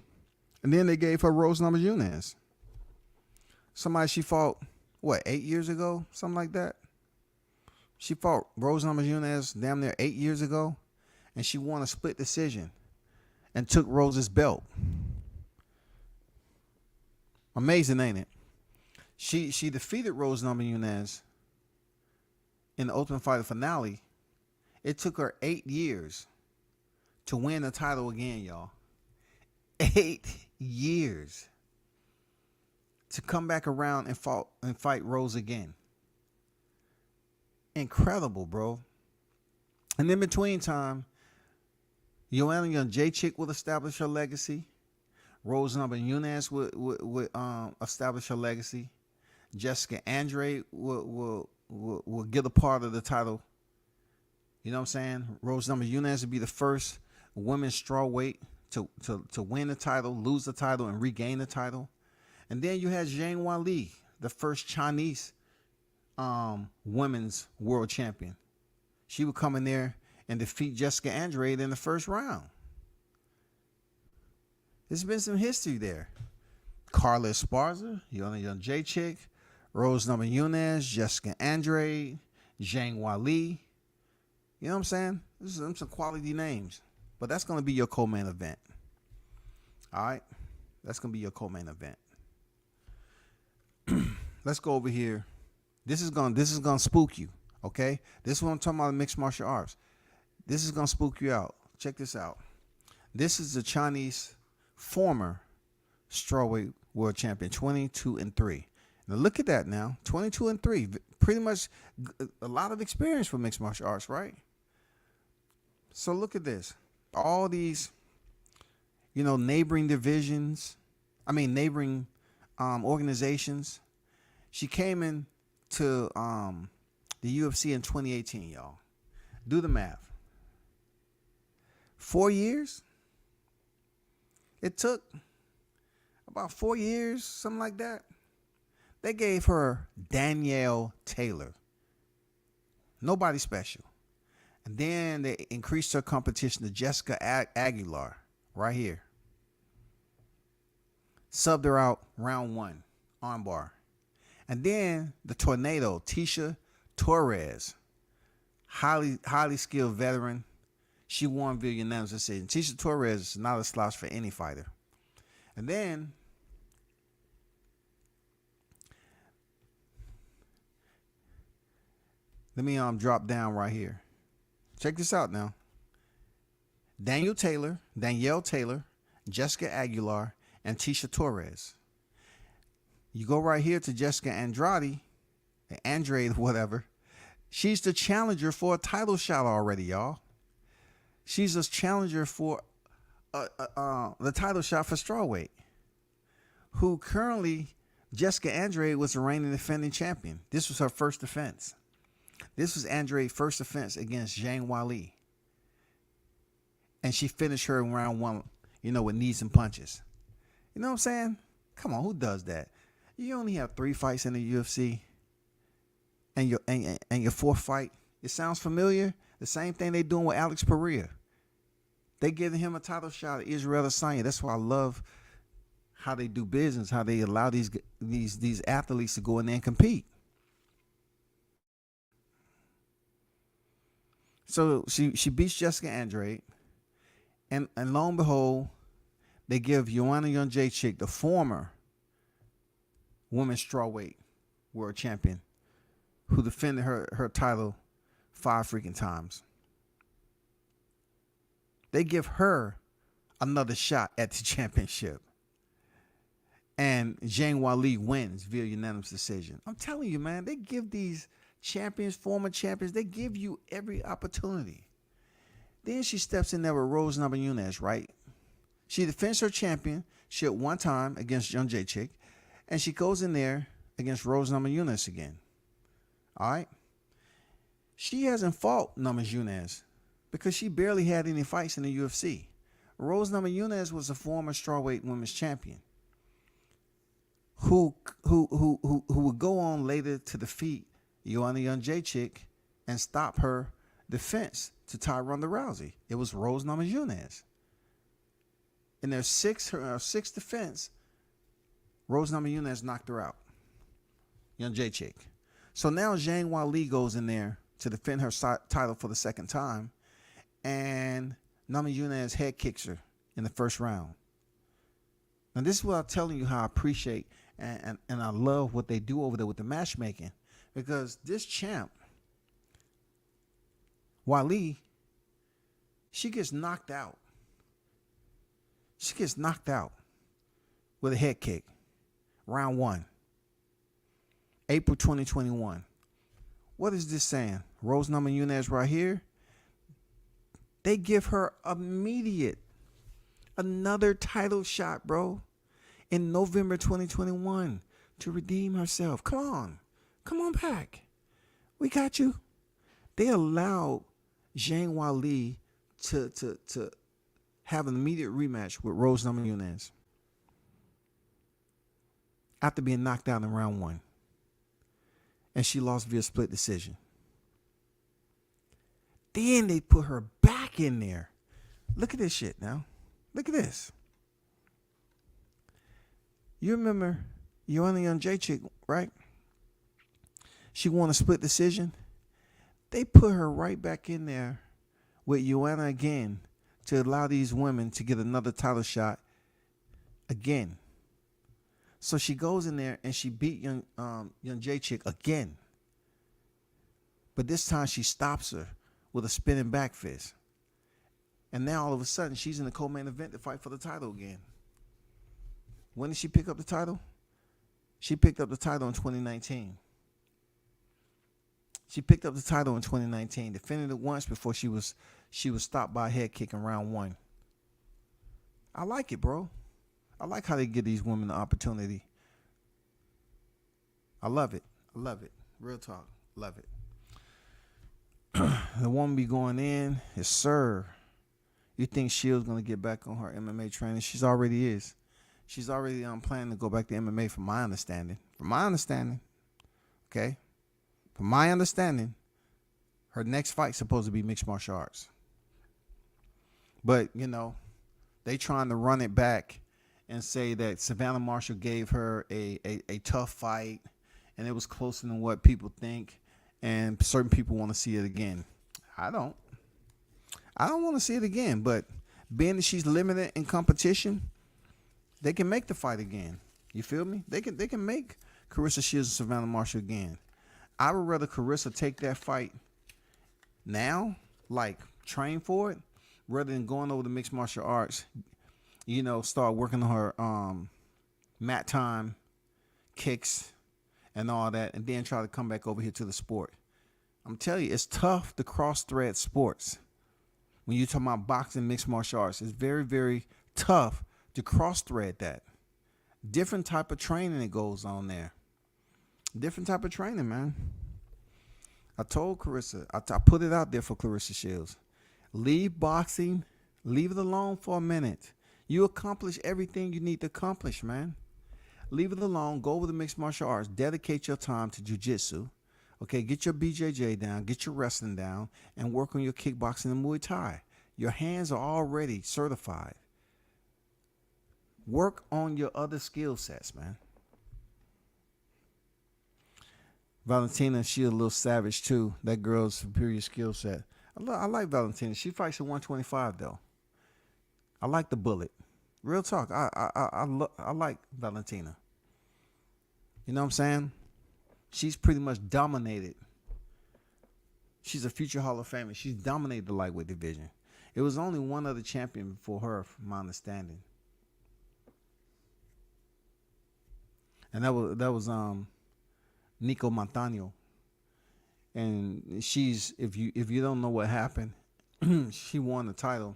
And then they gave her Rose Namajunas. Somebody she fought, 8 years ago? Something like that. She fought Rose Namajunas damn near 8 years ago, and she won a split decision and took Rose's belt. Amazing, ain't it? She defeated Rose Namajunas in the Ultimate Fighter finale. It took her 8 years to win the title again, y'all. 8 years to come back around and fight Rose again. Incredible, bro. And in between time, Joanna Jędrzejczyk will establish her legacy. Rose Namajunas would establish her legacy. Jessica Andrade will get a part of the title. You know what I'm saying? Rose Namajunas would be the first women's strawweight to win the title, lose the title, and regain the title. And then you had Zhang Weili, the first Chinese women's world champion. She would come in there and defeat Jessica Andrade in the first round. There's been some history there. Carla Esparza, Joanna Jędrzejczyk, Rose Namajunas, Jessica Andrade, Zhang Weili. You know what I'm saying? This is some quality names. But that's going to be your co-main event. All right? That's going to be your co-main event. Let's go over here. This is going to spook you, okay? This is what I'm talking about, mixed martial arts. This is going to spook you out. Check this out. This is the Chinese former strawweight world champion, 22-3. Now look at that now, 22-3. Pretty much a lot of experience for mixed martial arts, right? So look at this. All these, neighboring organizations. She came in to the UFC in 2018, y'all. Do the math. 4 years? It took about 4 years, something like that. They gave her Danielle Taylor. Nobody special. And then they increased her competition to Jessica Aguilar right here. Subbed her out round 1, armbar. And then the Tornado, Tisha Torres, highly skilled veteran. She won via unanimous decision. Tisha Torres is not a slouch for any fighter. And then let me drop down right here. Check this out now. Danielle Taylor, Jessica Aguilar, and Tisha Torres. You go right here to Jessica Andrade, whatever. She's the challenger for a title shot already, y'all. She's a challenger for the title shot for strawweight. Who currently, Jessica Andrade was the reigning defending champion. This was her first defense. This was Andrade's first defense against Zhang Weili. And she finished her in round 1, with knees and punches. You know what I'm saying? Come on, who does that? You only have 3 fights in the UFC, and your fourth fight, it sounds familiar. The same thing they doing with Alex Pereira. They giving him a title shot at Israel Adesanya. That's why I love how they do business, how they allow these athletes to go in there and compete. So she beats Jessica Andrade, and lo and behold, they give Joanna Jędrzejczyk, the former women's strawweight world champion, who defended her title 5 freaking times. They give her another shot at the championship. And Zhang Weili wins via unanimous decision. I'm telling you, man, they give these champions, former champions, they give you every opportunity. Then she steps in there with Rose Namajunas, right? She defends her championship 1 time against Jędrzejczyk, and she goes in there against Rose Namajunas again. All right? She hasn't fought Namajunas because she barely had any fights in the UFC. Rose Namajunas was a former strawweight women's champion who would go on later to defeat Joanna Jędrzejczyk and stop her defense to tie Ronda Rousey. It was Rose Namajunas. In their sixth defense, Rose Namajunas knocked her out. Jędrzejczyk. So now Zhang Weili goes in there to defend her title for the 2nd time, and Namajunas head kicks her in the 1st round. Now this is what I'm telling you how I appreciate and I love what they do over there with the matchmaking, because this champ, Weili, she gets knocked out. She gets knocked out with a head kick. Round 1. April 2021. What is this saying? Rose Namajunas right here. They give her another title shot, bro, in November 2021 to redeem herself. Come on back. We got you. They allowed Zhang Weili to have an immediate rematch with Rose Namajunas after being knocked out in round 1. And she lost via split decision. Then they put her back in there. Look at this shit now. Look at this. You remember Joanna Jędrzejczyk, right? She won a split decision. They put her right back in there with Joanna again to allow these women to get another title again. So she goes in there and she beat Jędrzejczyk again. But this time she stops her with a spinning back fist. And now all of a sudden she's in the co-main event to fight for the title again. When did she pick up the title? She picked up the title in 2019. She picked up the title in 2019, defended it once before she was stopped by a head kick in round 1. I like it, bro. I like how they give these women the opportunity. I love it. I love it. Real talk. Love it. The woman be going in. Yes, sir. You think Shield's going to get back on her MMA training? She's already is. She's already planning to go back to MMA from my understanding. Okay? From my understanding, her next fight's supposed to be mixed martial arts. But, they trying to run it back and say that Savannah Marshall gave her a tough fight and it was closer than what people think, and certain people want to see it again. I don't. I don't want to see it again, but being that she's limited in competition, they can make the fight again. You feel me? They can make Carissa Shields and Savannah Marshall again. I would rather Carissa take that fight now, like train for it, rather than going over to mixed martial arts, start working on her mat time, kicks, and all that, and then try to come back over here to the sport. I'm telling you, it's tough to cross-thread sports. When you're talking about boxing, mixed martial arts, it's very, very tough to cross-thread that. Different type of training that goes on there. Different type of training, man. I told Carissa, I put it out there for Carissa Shields. Leave boxing, leave it alone for a minute. You accomplish everything you need to accomplish, man. Leave it alone. Go over to mixed martial arts. Dedicate your time to jiu-jitsu. Okay, get your BJJ down, get your wrestling down, and work on your kickboxing and Muay Thai. Your hands are already certified. Work on your other skill sets, man. Valentina, she a little savage too. That girl's superior skill set. I like Valentina. She fights at 125 though. I like the bullet. Real talk. I like Valentina. You know what I'm saying? She's pretty much dominated. She's a future Hall of Famer. She's dominated the lightweight division. It was only one other champion before her, from my understanding. And that was Nico Montano. And she's, if you don't know what happened, she won the title.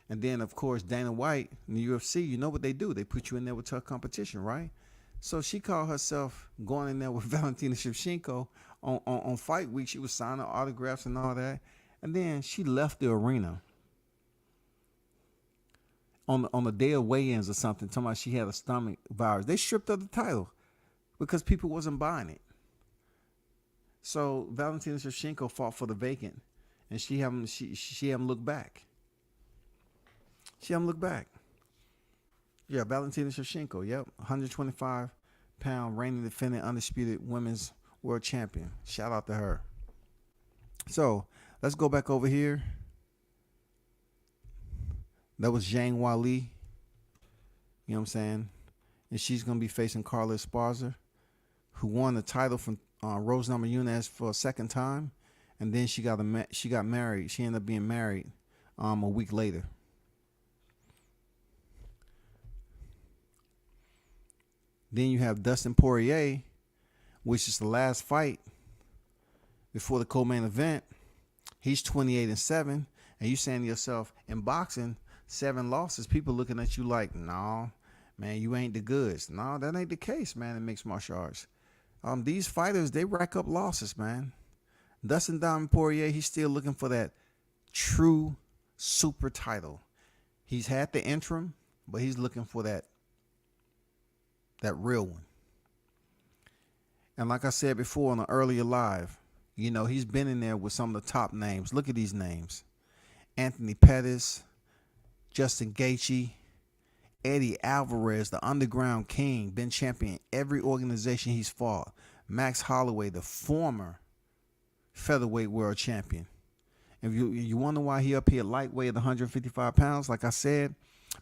And then, of course, Dana White in the UFC, you know what they do? They put you in there with tough competition, right? So she called herself going in there with Valentina Shevchenko on fight week. She was signing autographs and all that. And then she left the arena on the day of weigh-ins or something, talking about she had a stomach virus. They stripped her the title because people wasn't buying it. So Valentina Shevchenko fought for the vacant, and she haven't looked back. She haven't looked back. Yeah, Valentina Shevchenko, yep. 125-pound reigning defending undisputed women's world champion. Shout out to her. So, let's go back over here. That was Zhang Weili. You know what I'm saying? And she's going to be facing Carla Esparza, who won the title from Rose Namajunas for a second time. And then she got married. She ended up being married a week later. Then you have Dustin Poirier, which is the last fight before the co-main event. He's 28-7, and you saying to yourself, in boxing, 7 losses, people looking at you like, no, man, you ain't the goods. No, that ain't the case, man, in mixed martial arts. These fighters, they rack up losses, man. Dustin Diamond Poirier, he's still looking for that true super title. He's had the interim, but he's looking for that real one. And like I said before on the earlier live, he's been in there with some of the top names. Look at these names. Anthony Pettis, Justin Gaethje, Eddie Alvarez, the underground king, been champion every organization he's fought. Max Holloway, the former featherweight world champion. If you wonder why he up here lightweight at 155 pounds, like I said,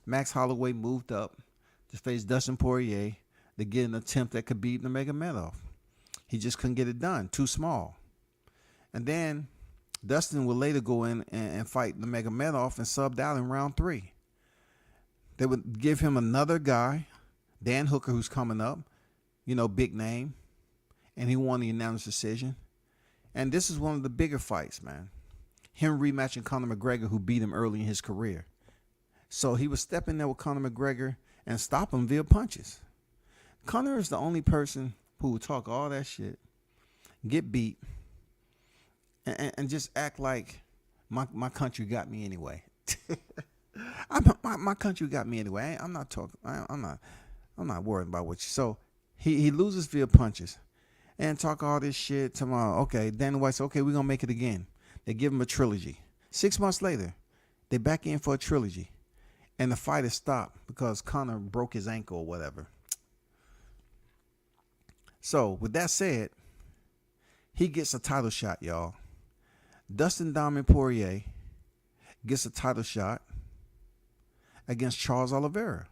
Max Holloway moved up to face Dustin Poirier to get an attempt that could beat Nurmagomedov. He just couldn't get it done. Too small. And then Dustin would later go in and fight Nurmagomedov and subbed out in round 3. They would give him another guy, Dan Hooker, who's coming up, big name, and he won the unanimous decision. And this is one of the bigger fights, man. Him rematching Conor McGregor, who beat him early in his career. So he was stepping there with Conor McGregor and stop him via punches. Conor is the only person who would talk all that shit, get beat, and just act like my country got me anyway. My country got me anyway. I'm not talking. I'm not worried about what you. So he loses via punches, and talk all this shit tomorrow. Okay, Dana White said, okay, we're gonna make it again. They give him a trilogy. 6 months later, they back in for a trilogy, And the fight is stopped because Conor broke his ankle or whatever. So, with that said, he gets a title shot, y'all. Dustin Diamond Poirier gets a title shot against Charles Oliveira.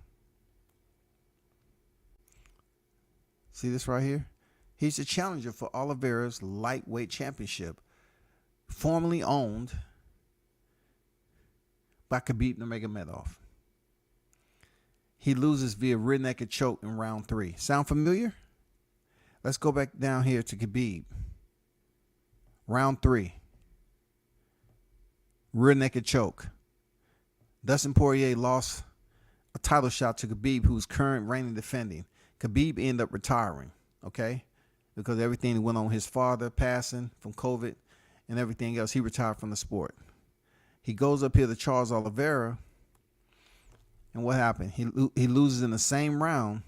See this right here? He's the challenger for Oliveira's lightweight championship, formerly owned by Khabib Nurmagomedov. He loses via rear naked choke in round 3. Sound familiar? Let's go back down here to Khabib. Round 3. Rear naked choke. Dustin Poirier lost a title shot to Khabib, who's current reigning defending. Khabib ended up retiring, okay? Because everything went on, his father passing from COVID and everything else. He retired from the sport. He goes up here to Charles Oliveira, and what happened? He loses in the same round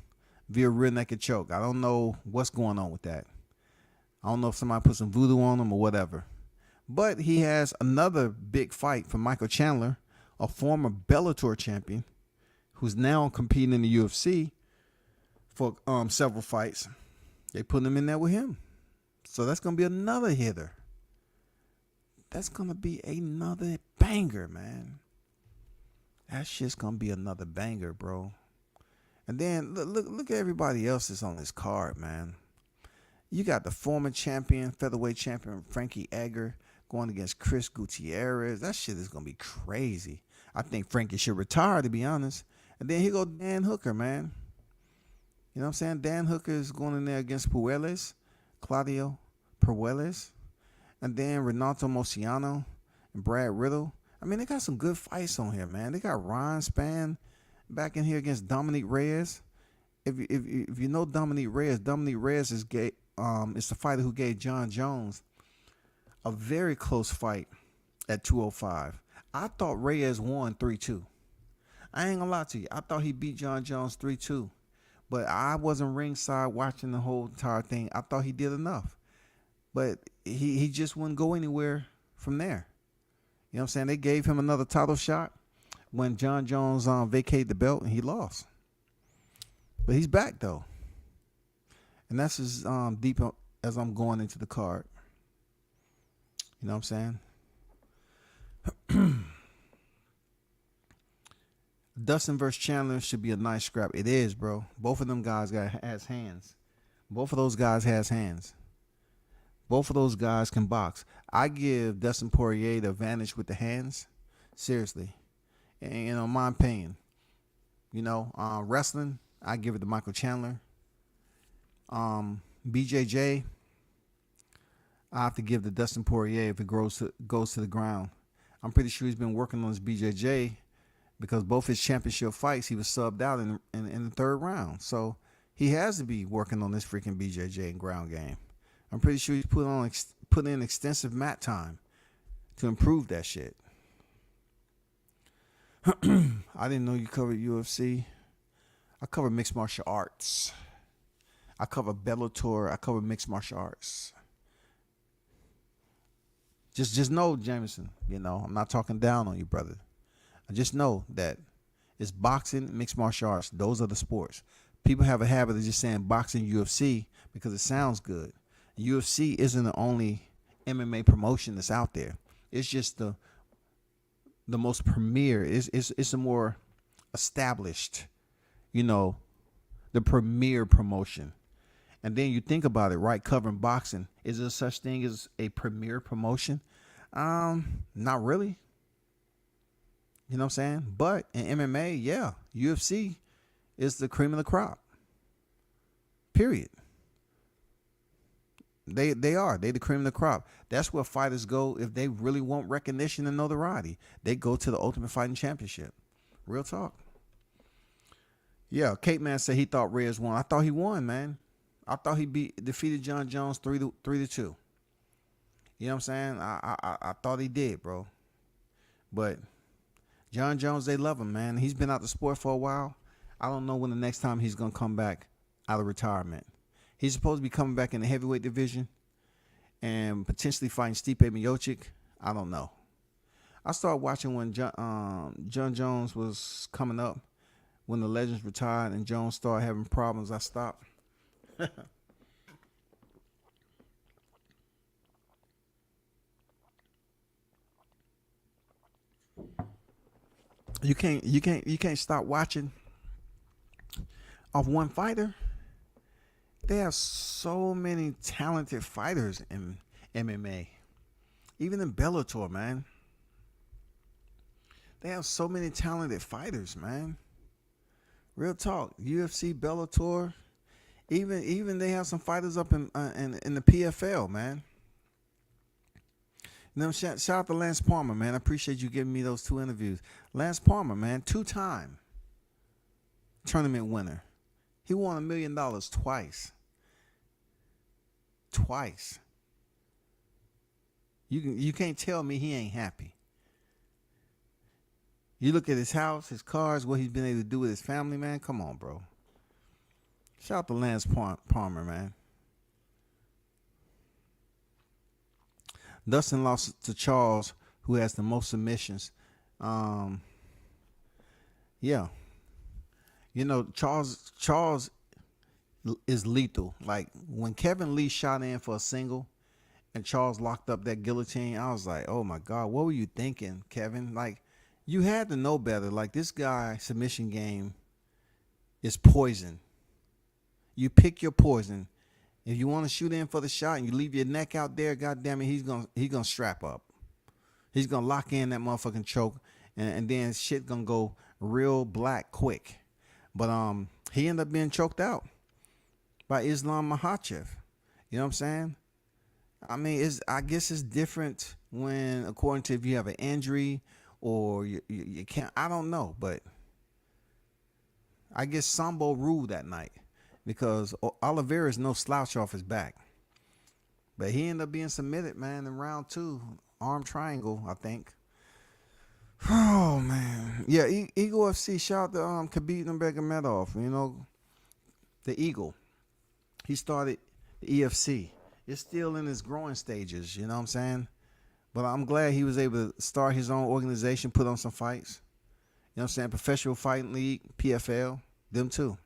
via rear naked choke. I don't know what's going on with that. I don't know if somebody put some voodoo on him or whatever. But he has another big fight for Michael Chandler, a former Bellator champion, who's now competing in the UFC for several fights. They put him in there with him. So that's going to be another hitter. That's going to be another banger, man. That shit's going to be another banger, bro. And then look at everybody else that's on this card, man. You got the former champion, featherweight champion, Frankie Edgar, going against Chris Gutierrez. That shit is going to be crazy. I think Frankie should retire, to be honest. And then here go Dan Hooker, man. You know what I'm saying? Dan Hooker is going in there against Claudio Puelles. And then Renato Moiciano and Brad Riddle. I mean, they got some good fights on here, man. They got Ryan Spann back in here against Dominic Reyes. If you know Dominic Reyes is gay. It's the fighter who gave John Jones a very close fight at 205. I thought Reyes won 3-2. I ain't gonna lie to you. I thought he beat John Jones 3-2. But I wasn't ringside watching the whole entire thing. I thought he did enough. But he just wouldn't go anywhere from there. You know what I'm saying? They gave him another title shot when John Jones vacated the belt and he lost. But he's back though. And that's as deep as I'm going into the card. You know what I'm saying? Dustin versus Chandler should be a nice scrap. It is, bro. Both of them guys has hands. Both of those guys has hands. Both of those guys can box. I give Dustin Poirier the advantage with the hands. Seriously. And, you know, my opinion. You know, wrestling, I give it to Michael Chandler. BJJ, I have to give to Dustin Poirier if it goes to the ground. I'm pretty sure he's been working on his BJJ because both his championship fights, he was subbed out in the third round. So he has to be working on this freaking BJJ and ground game. I'm pretty sure he's put in extensive mat time to improve that shit. I didn't know you covered UFC. I cover mixed martial arts. I cover Bellator. I cover mixed martial arts. Just know, Jameson, you know, I'm not talking down on you, brother. I just know that it's boxing, mixed martial arts. Those are the sports. People have a habit of just saying boxing, UFC because it sounds good. UFC isn't the only MMA promotion that's out there. It's just the most premier. It's a more established, you know, the premier promotion. And then you think about it, right? Covering boxing, is there such thing as a premier promotion? Not really. You know what I'm saying? But in MMA, yeah, UFC is the cream of the crop. Period. They are. They the cream of the crop. That's where fighters go if they really want recognition and notoriety. They go to the Ultimate Fighting Championship. Real talk. Yeah, Cape Man said he thought Reyes won. I thought he won, man. I thought he defeated John Jones 3-2. You know what I'm saying? I thought he did, bro. But John Jones, they love him, man. He's been out the sport for a while. I don't know when the next time he's gonna come back out of retirement. He's supposed to be coming back in the heavyweight division and potentially fighting Stipe Miocic. I don't know. I started watching when John Jones was coming up. When the legends retired and Jones started having problems, I stopped. You can't stop watching of one fighter. They have so many talented fighters in MMA. Even in Bellator, man. They have so many talented fighters, man. Real talk. UFC, Bellator, even they have some fighters up in the PFL, man. Shout out to Lance Palmer, man. I appreciate you giving me those 2 interviews. Lance Palmer, man, 2-time tournament winner. He won $1 million twice. Twice. You can't tell me he ain't happy. You look at his house, his cars, what he's been able to do with his family, man. Come on, bro. Shout out to Lance Palmer, man. Dustin lost to Charles, who has the most submissions. Yeah. You know, Charles is lethal. Like, when Kevin Lee shot in for a single and Charles locked up that guillotine, I was like, oh, my God, what were you thinking, Kevin? Like, you had to know better. Like, this guy submission game is poison. You pick your poison. If you want to shoot in for the shot and you leave your neck out there, goddamn it, he's gonna strap up. He's gonna lock in that motherfucking choke, and then shit gonna go real black quick. But he ended up being choked out by Islam Makhachev. You know what I'm saying? I mean, I guess it's different when, according to if you have an injury or you can't. I don't know, but I guess Sambo ruled that night. Because Oliveira is no slouch off his back. But he ended up being submitted, man, in round 2. Arm triangle, I think. Oh, man. Yeah, Eagle FC. Shout out to Khabib Nurmagomedov. You know, the Eagle. He started the EFC. It's still in its growing stages, you know what I'm saying? But I'm glad he was able to start his own organization, put on some fights. You know what I'm saying? Professional Fighting League, PFL, them too.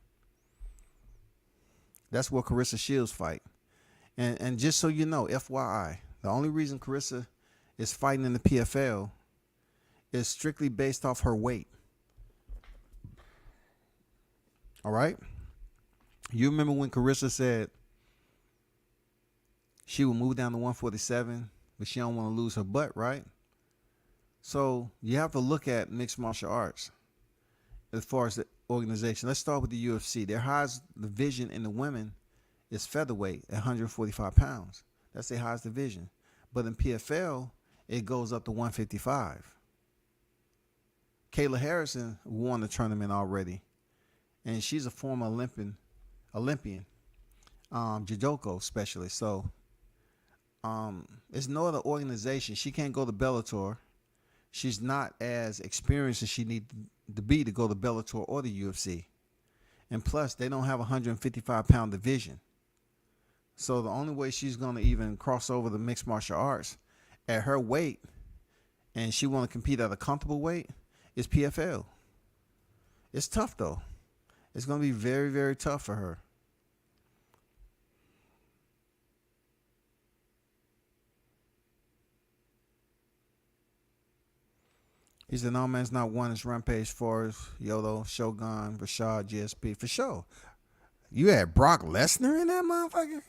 That's where Carissa Shields fight. And just so you know, FYI, the only reason Carissa is fighting in the PFL is strictly based off her weight. All right? You remember when Carissa said she would move down to 147, but she don't want to lose her butt, right? So you have to look at mixed martial arts as far as the organization. Let's start with the UFC. Their highest division in the women is featherweight at 145 pounds. That's their highest division. But in PFL, it goes up to 155. Kayla Harrison won the tournament already, and she's a former Olympian, judoka specialist. So it's no other organization. She can't go to Bellator. She's not as experienced as she needs to be to go to Bellator or the UFC. And plus, they don't have a 155-pound division. So the only way she's going to even cross over the mixed martial arts at her weight, and she want to compete at a comfortable weight, is PFL. It's tough, though. It's going to be very, very tough for her. He said, no, man, it's not one. It's Rampage, Forrest, Yodo, Shogun, Rashad, GSP. For sure. You had Brock Lesnar in that motherfucker?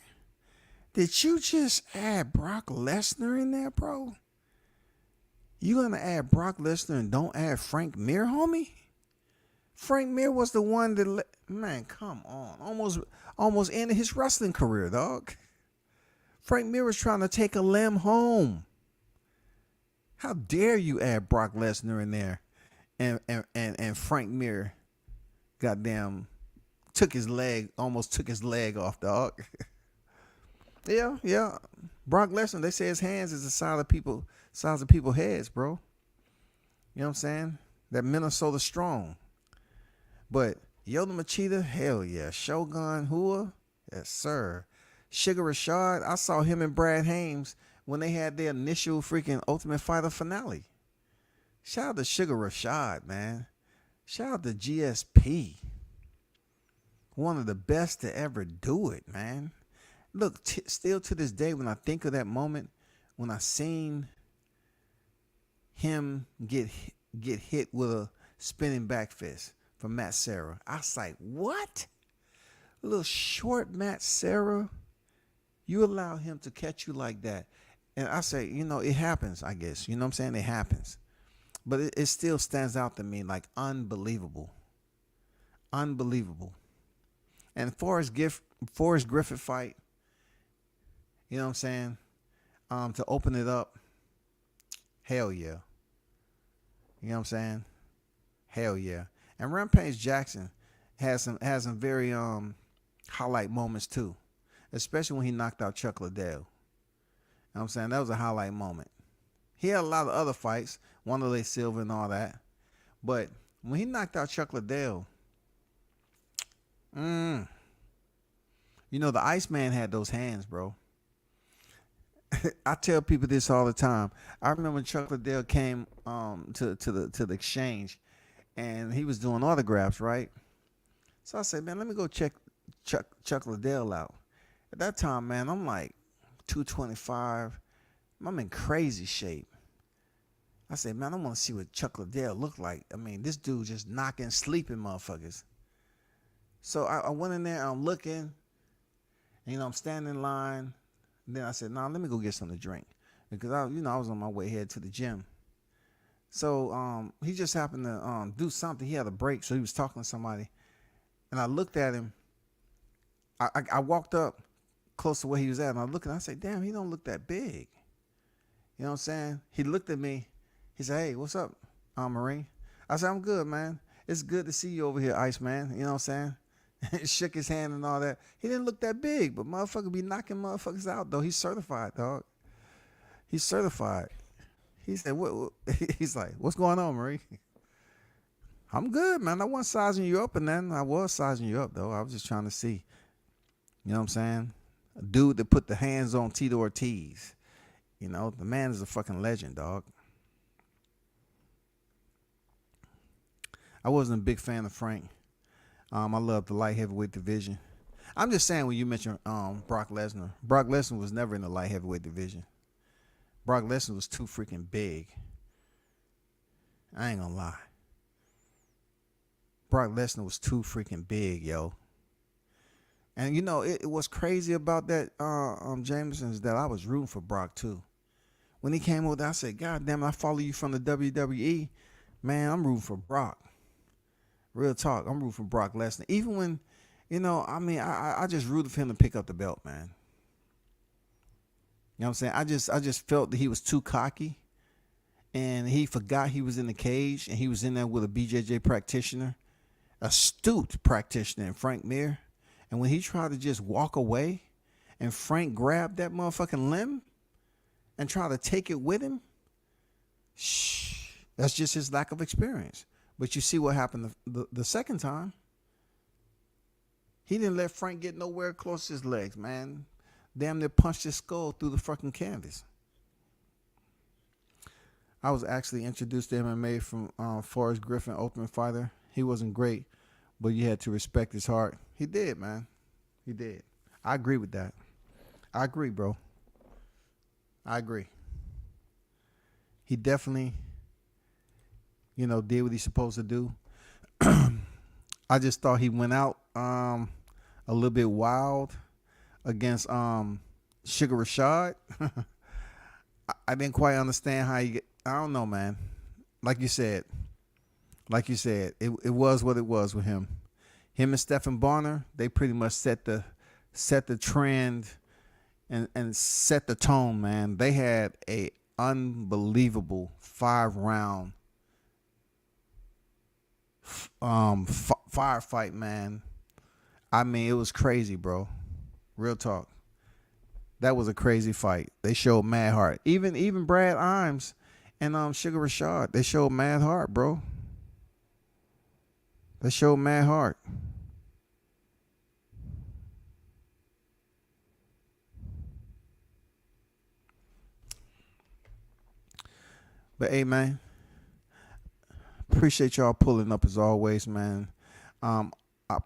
Did you just add Brock Lesnar in there, bro? You going to add Brock Lesnar and don't add Frank Mir, homie? Frank Mir was the one that... Man, come on. Almost ended his wrestling career, dog. Frank Mir was trying to take a limb home. How dare you add Brock Lesnar in there and Frank Mir goddamn almost took his leg off, dog. Yeah. Brock Lesnar, they say his hands is the size of people's heads, bro. You know what I'm saying? That Minnesota strong. But Yoda Machida, hell yeah. Shogun Hua, yes, sir. Sugar Rashad, I saw him and Brad Hames when they had their initial freaking Ultimate Fighter finale. Shout out to Sugar Rashad, man. Shout out to GSP. One of the best to ever do it, man. Look, still to this day, when I think of that moment, when I seen him get hit with a spinning back fist from Matt Serra, I was like, what? A little short Matt Serra, you allow him to catch you like that. And I say, it happens, I guess. You know what I'm saying? It happens. But it still stands out to me like unbelievable. Unbelievable. And Forrest Griffith fight, you know what I'm saying? To open it up, hell yeah. You know what I'm saying? Hell yeah. And Rampage Jackson has some very highlight moments too, especially when he knocked out Chuck Liddell. You know what I'm saying? That was a highlight moment. He had a lot of other fights, Wanderlei Silva and all that, but when he knocked out Chuck Liddell, the Iceman had those hands, bro. I tell people this all the time. I remember when Chuck Liddell came to the exchange, and he was doing autographs, right? So I said, man, let me go check Chuck Liddell out. At that time, man, I'm like 225. I'm in crazy shape. I said, man, I want to see what Chuck Liddell looked like. I mean, this dude just knocking, sleeping motherfuckers. So I went in there, I'm looking, and, I'm standing in line. And then I said, nah, let me go get something to drink. Because I was on my way head to the gym. So he just happened to do something. He had a break, so he was talking to somebody. And I looked at him. I walked up close to where he was at, and I looked and I said, damn, he don't look that big. You know what I'm saying? He looked at me. He said, hey, what's up, Marine? I said, I'm good, man. It's good to see you over here, Iceman. You know what I'm saying? Shook his hand and all that. He didn't look that big, but motherfucker be knocking motherfuckers out, though. He's certified, dog. He's certified. He said, what? He's like, what's going on, Marie? I'm good, man. I wasn't sizing you up, and then I was sizing you up, though. I was just trying to see. You know what I'm saying? A dude that put the hands on Tito Ortiz. The man is a fucking legend, dog. I wasn't a big fan of Frank. I love the light heavyweight division. I'm just saying when you mentioned Brock Lesnar was never in the light heavyweight division. Brock Lesnar was too freaking big. I ain't gonna lie. Brock Lesnar was too freaking big, yo. And it was crazy about that Jameson is that I was rooting for Brock too. When he came over there, I said, God damn it, I follow you from the WWE. Man, I'm rooting for Brock. Real talk, I'm rooting for Brock Lesnar. Even when, I just rooted for him to pick up the belt, man. You know what I'm saying? I just felt that he was too cocky, and he forgot he was in the cage, and he was in there with a BJJ practitioner, astute practitioner in Frank Mir. And when he tried to just walk away, and Frank grabbed that motherfucking limb and tried to take it with him, that's just his lack of experience. But you see what happened the second time. He didn't let Frank get nowhere close to his legs, man. Damn near punched his skull through the fucking canvas. I was actually introduced to MMA from Forrest Griffin, Ultimate Fighter. He wasn't great, but you had to respect his heart. He did, man. He did. I agree with that. I agree, bro. I agree. He definitely, did what he's supposed to do. I just thought he went out a little bit wild against Sugar Rashad. I didn't quite understand how I don't know, man. Like you said, it was what it was with him. Him and Stephen Bonner, they pretty much set the trend and set the tone, man. They had a unbelievable 5-round firefight, man. I mean, it was crazy, bro. Real talk. That was a crazy fight. They showed mad heart. Even Brad Imes and Sugar Rashad, they showed mad heart, bro. They showed mad heart. But hey, man, appreciate y'all pulling up as always, man. Um, I,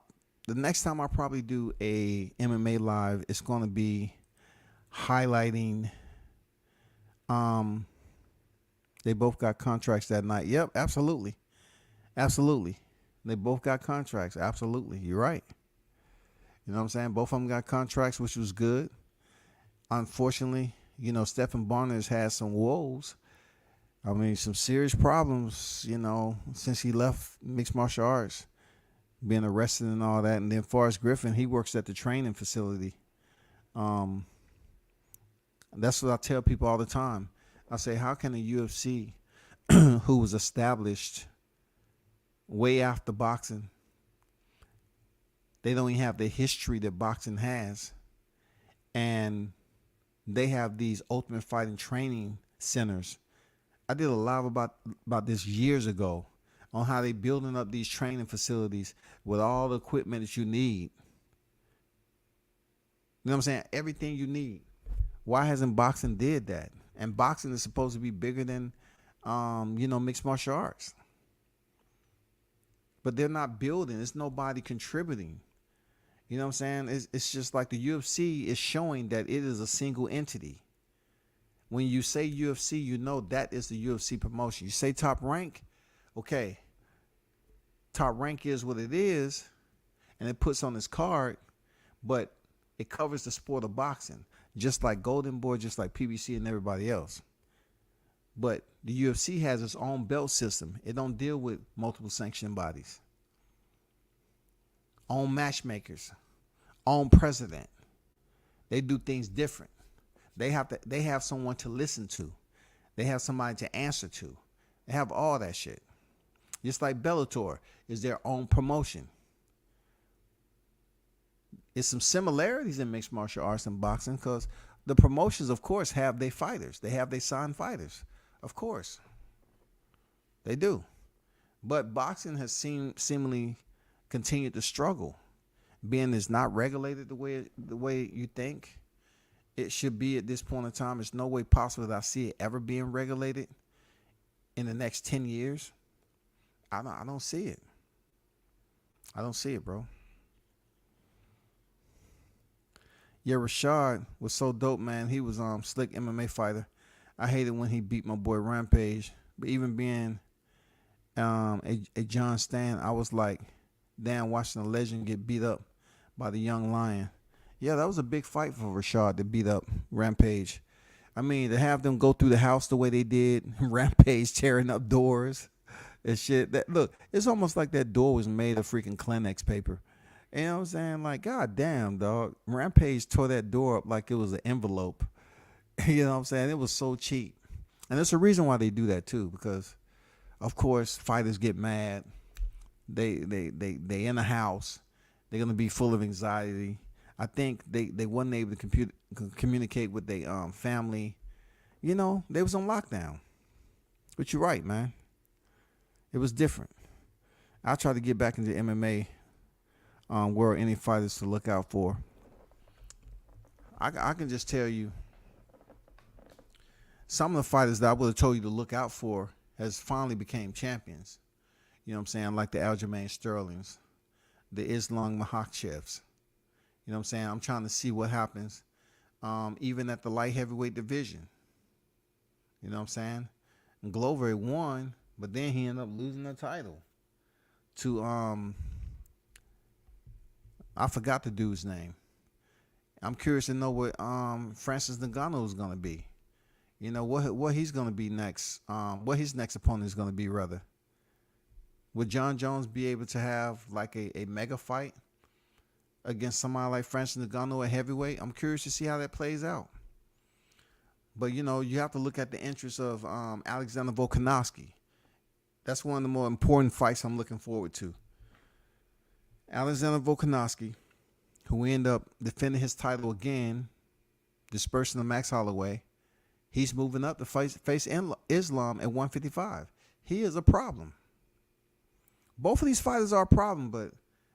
the next time I probably do a MMA live, it's going to be highlighting. They both got contracts that night. Yep, absolutely, absolutely. They both got contracts. Absolutely, you're right. You know what I'm saying? Both of them got contracts, which was good. Unfortunately, Stephen Barnes has some woes. I mean, some serious problems, since he left mixed martial arts, being arrested and all that. And then Forrest Griffin, he works at the training facility. That's what I tell people all the time. I say, how can a UFC who was established way after boxing, they don't even have the history that boxing has, and they have these ultimate fighting training centers. I did a live about this years ago on how they building up these training facilities with all the equipment that you need. You know what I'm saying? Everything you need. Why hasn't boxing did that? And boxing is supposed to be bigger than, mixed martial arts. But they're not building. There's nobody contributing. You know what I'm saying? It's just like the UFC is showing that it is a single entity. When you say UFC, that is the UFC promotion. You say Top Rank, okay. Top Rank is what it is, and it puts on its card, but it covers the sport of boxing, just like Golden Boy, just like PBC and everybody else. But the UFC has its own belt system. It don't deal with multiple sanctioning bodies. Own matchmakers, own president. They do things different. They have someone to listen to. They have somebody to answer to. They have all that shit. Just like Bellator is their own promotion. There's some similarities in mixed martial arts and boxing because the promotions, of course, have their fighters. They have their signed fighters. Of course. They do. But boxing has seemingly continued to struggle. Being it's not regulated the way you think it should be at this point in time. There's no way possible that I see it ever being regulated in the next 10 years. I don't see it. I don't see it, bro. Yeah, Rashad was so dope, man. He was slick MMA fighter. I hated when he beat my boy Rampage. But even being a John Stan, I was like, damn, watching a legend get beat up by the young lion. Yeah, that was a big fight for Rashad to beat up Rampage. I mean, to have them go through the house the way they did, Rampage tearing up doors and shit. Look, it's almost like that door was made of freaking Kleenex paper. You know what I'm saying? Like, god damn, dog. Rampage tore that door up like it was an envelope. You know what I'm saying? It was so cheap. And there's a reason why they do that too, because of course fighters get mad. They in a house. They're gonna be full of anxiety. I think they wasn't able to communicate with their family. They was on lockdown. But you're right, man. It was different. I try to get back into MMA world. Any fighters to look out for. I can just tell you, some of the fighters that I would have told you to look out for has finally became champions. You know what I'm saying? Like the Aljamain Sterlings, the Islam Makhachevs. You know what I'm saying? I'm trying to see what happens even at the light heavyweight division. You know what I'm saying? And Glover won, but then he ended up losing the title to I forgot the dude's name. I'm curious to know what Francis Ngannou is going to be. What he's going to be next. What his next opponent is going to be, rather. Would John Jones be able to have like a mega fight against somebody like Francis Ngannou at heavyweight? I'm curious to see how that plays out. But, you have to look at the interests of Alexander Volkanovski. That's one of the more important fights I'm looking forward to. Alexander Volkanovski, who ended up defending his title again, dispersing the Max Holloway. He's moving up to face Islam at 155. He is a problem. Both of these fighters are a problem, but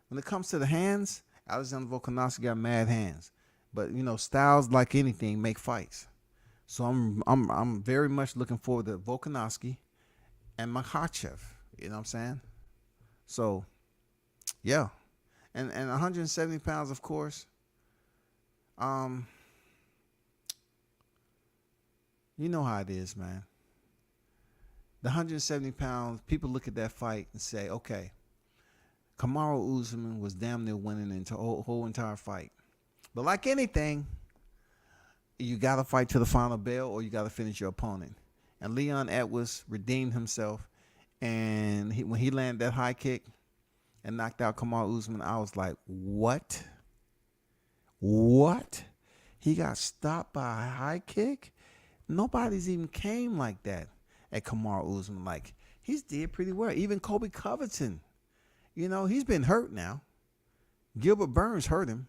when it comes to the hands, Alexander Volkanovski got mad hands. But styles, like anything, make fights. So I'm very much looking forward to Volkanovski and Makhachev. You know what I'm saying? So, yeah. And 170 pounds, of course. Um, you know how it is, man. The 170 pounds, people look at that fight and say, okay, Kamaru Usman was damn near winning the whole entire fight. But like anything, you got to fight to the final bell or you got to finish your opponent. And Leon Edwards redeemed himself. And when he landed that high kick and knocked out Kamaru Usman, I was like, what? What? He got stopped by a high kick? Nobody's even came like that at Kamaru Usman. Like, he's did pretty well. Even Kobe Covington, he's been hurt now. Gilbert Burns hurt him.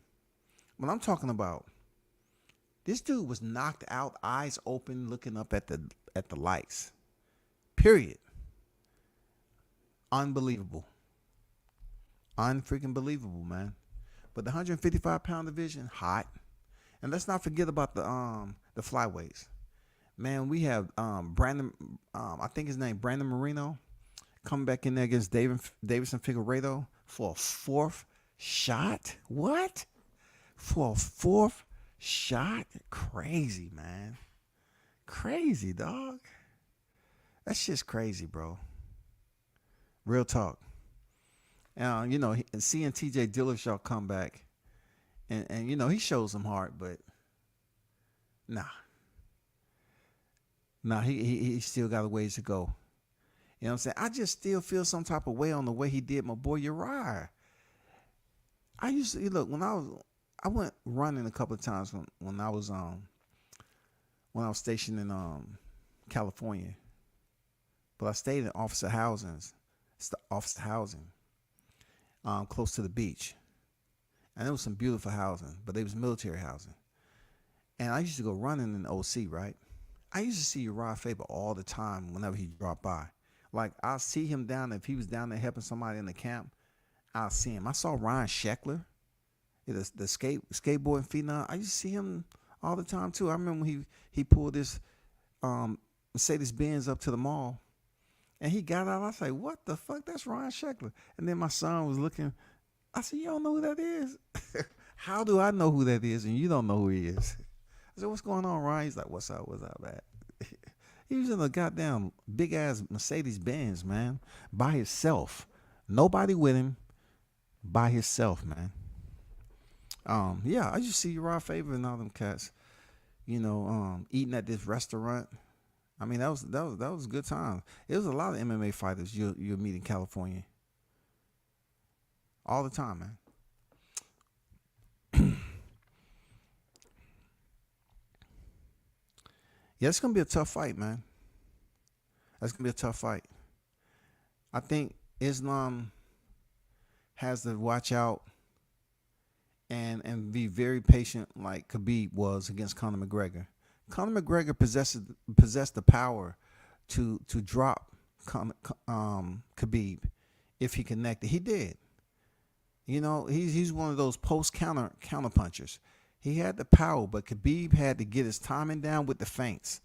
But I'm talking about, this dude was knocked out, eyes open, looking up at the lights. Period. Unbelievable. Unfreaking believable, man. But the 155-pound division, hot. And let's not forget about the flyweights. Man, we have Brandon, I think his name, Brandon Moreno, coming back in there against Davison Figueiredo for a fourth shot. What? For a fourth shot? Crazy, man. Crazy, dog. That's just crazy, bro. Real talk. Seeing TJ Dillashaw come back and he shows some heart, but nah, he still got a ways to go. You know what I'm saying? I just still feel some type of way on the way he did my boy Uriah. I used to look when I went running a couple of times when I was stationed in California, but I stayed in officer housing, close to the beach, and there was some beautiful housing, but it was military housing. And I used to go running in the OC, right? I used to see Uriah Faber all the time whenever he dropped by. Like, I'll see him if he was down there helping somebody in the camp, I'll see him. I saw Ryan Sheckler, the skateboarding phenom. I used to see him all the time too. I remember when he pulled this Mercedes Benz up to the mall, and he got out. I was like, "What the fuck? That's Ryan Sheckler." And then my son was looking. I said, "You don't know who that is?" How do I know who that is, and you don't know who he is? I said, "What's going on, Ryan?" He's like, "What's up? What's up, man?" He was in a goddamn big ass Mercedes Benz, man, by himself. Nobody with him, by himself, man. Yeah, I used to see Uriah Faber and all them cats, eating at this restaurant. I mean, that was a good time. It was a lot of MMA fighters you'll meet in California. All the time, man. Yeah, it's gonna be a tough fight, man. That's gonna be a tough fight. I think Islam has to watch out and be very patient, like Khabib was against Conor McGregor. Conor McGregor possessed the power to drop Khabib if he connected. He did. He's one of those post counter punchers. He had the power, but Khabib had to get his timing down with the feints.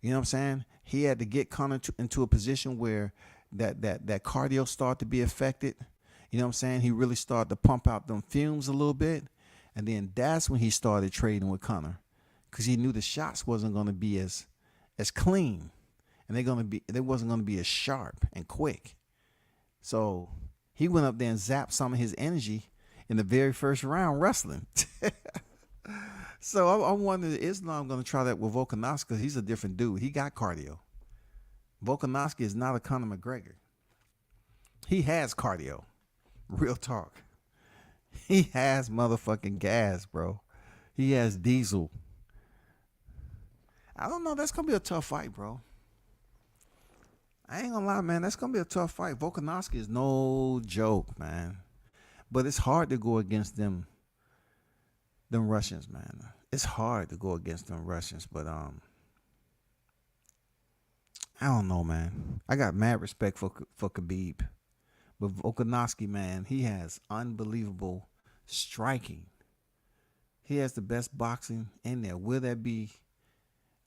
You know what I'm saying? He had to get Conor into a position where that cardio started to be affected. You know what I'm saying? He really started to pump out them fumes a little bit. And then that's when he started trading with Conor, because he knew the shots wasn't going to be as clean, and they wasn't going to be as sharp and quick. So he went up there and zapped some of his energy in the very first round wrestling. So I wonder, is Islam going to try that with Volkanovski? Because he's a different dude. He got cardio. Volkanovski is not a Conor McGregor. He has cardio. Real talk. He has motherfucking gas, bro. He has diesel. I don't know. That's going to be a tough fight, bro. I ain't going to lie, man. That's going to be a tough fight. Volkanovski is no joke, man. But it's hard to go against them Russians, man. It's hard to go against them Russians, but I don't know, man. I got mad respect for Khabib. But Volkanovski, man, he has unbelievable striking. He has the best boxing in there. Will that be...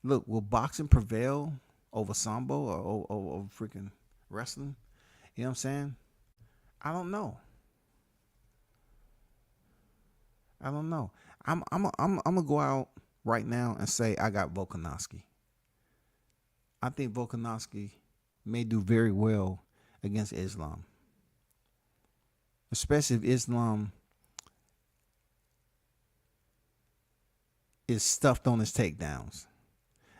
Look, will boxing prevail over Sambo or over freaking wrestling? You know what I'm saying? I don't know. I don't know. I'm gonna go out right now and say I got Volkanovski. I think Volkanovski may do very well against Islam, especially if Islam is stuffed on his takedowns.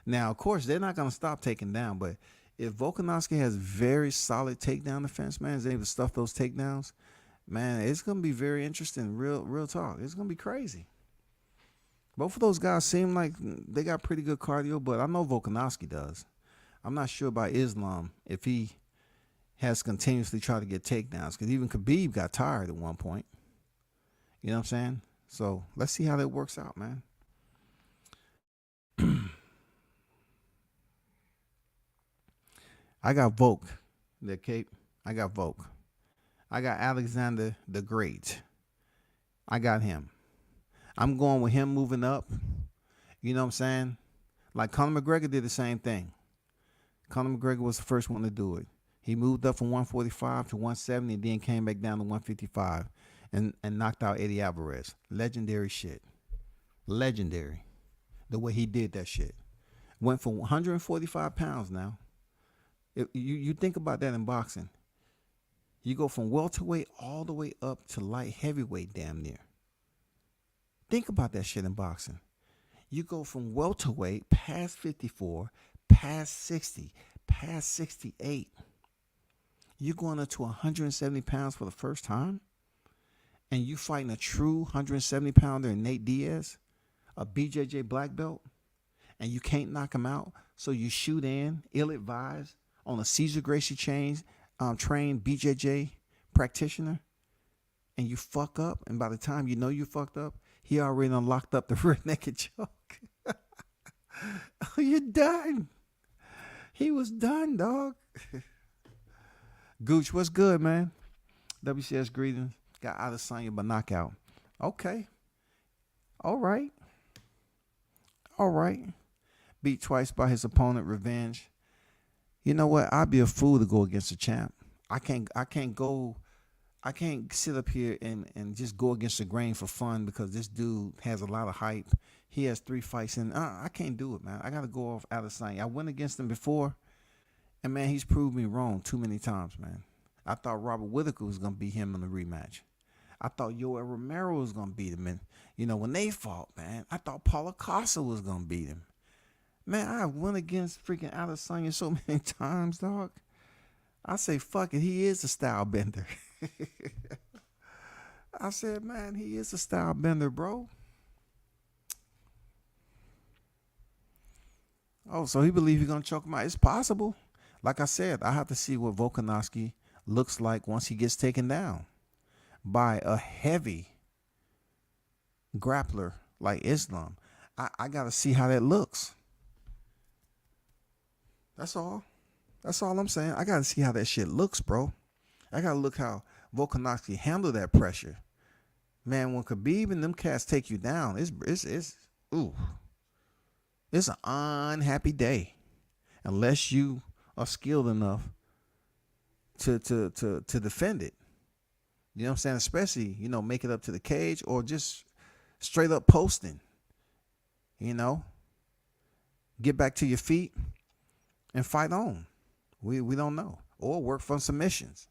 Now, of course, they're not gonna stop taking down, but if Volkanovski has very solid takedown defense, man, is able to stuff those takedowns, man, it's gonna be very interesting. Real talk. It's gonna be crazy. Both of those guys seem like they got pretty good cardio, but I know Volkanovski does. I'm not sure about Islam if he has continuously tried to get takedowns, because even Khabib got tired at one point. You know what I'm saying? So let's see how that works out, man. I got Volk, the Cape. I got Volk. I got Alexander the Great. I got him. I'm going with him moving up. You know what I'm saying? Like Conor McGregor did the same thing. Conor McGregor was the first one to do it. He moved up from 145 to 170 and then came back down to 155 and knocked out Eddie Alvarez. Legendary shit. Legendary. The way he did that shit. Went from 145 pounds now. If you think about that in boxing. You go from welterweight all the way up to light heavyweight damn near. Think about that shit in boxing. You go from welterweight past 54, past 60, past 68. You're going up to 170 pounds for the first time? And you fighting a true 170 pounder in Nate Diaz, a BJJ black belt, and you can't knock him out, so you shoot in, ill-advised, on a Cesar Gracie trained BJJ practitioner, and you fuck up, and by the time you know you fucked up, he already unlocked up the rear naked choke. Oh, you're done. He was done, dog. Gooch, what's good, man? WCS greetings. Got Adesanyna by knockout. Okay. All right. Beat twice by his opponent, revenge. You know what? I'd be a fool to go against a champ. I can't sit up here and just go against the grain for fun because this dude has a lot of hype. He has 3 fights in. I can't do it, man. I got to go off Adesanyna. I went against him before, and, man, he's proved me wrong too many times, man. I thought Robert Whittaker was going to beat him in the rematch. I thought Yoel Romero was going to beat him. And, when they fought, man, I thought Paulo Costa was going to beat him. Man, I went against freaking Adesanyna so many times, dog. I say, fuck it. He is a style bender. I said, man, he is a style bender, bro. Oh, so he believes he's going to choke him out. It's possible. Like I said, I have to see what Volkanovski looks like once he gets taken down by a heavy grappler like Islam. I got to see how that looks. That's all. That's all I'm saying. I got to see how that shit looks, bro. I got to look how Volkanovski handled that pressure. Man, when Khabib and them cats take you down, it's an unhappy day unless you are skilled enough to defend it. You know what I'm saying? Especially, make it up to the cage or just straight up posting. Get back to your feet and fight on. We don't know. Or work from submissions.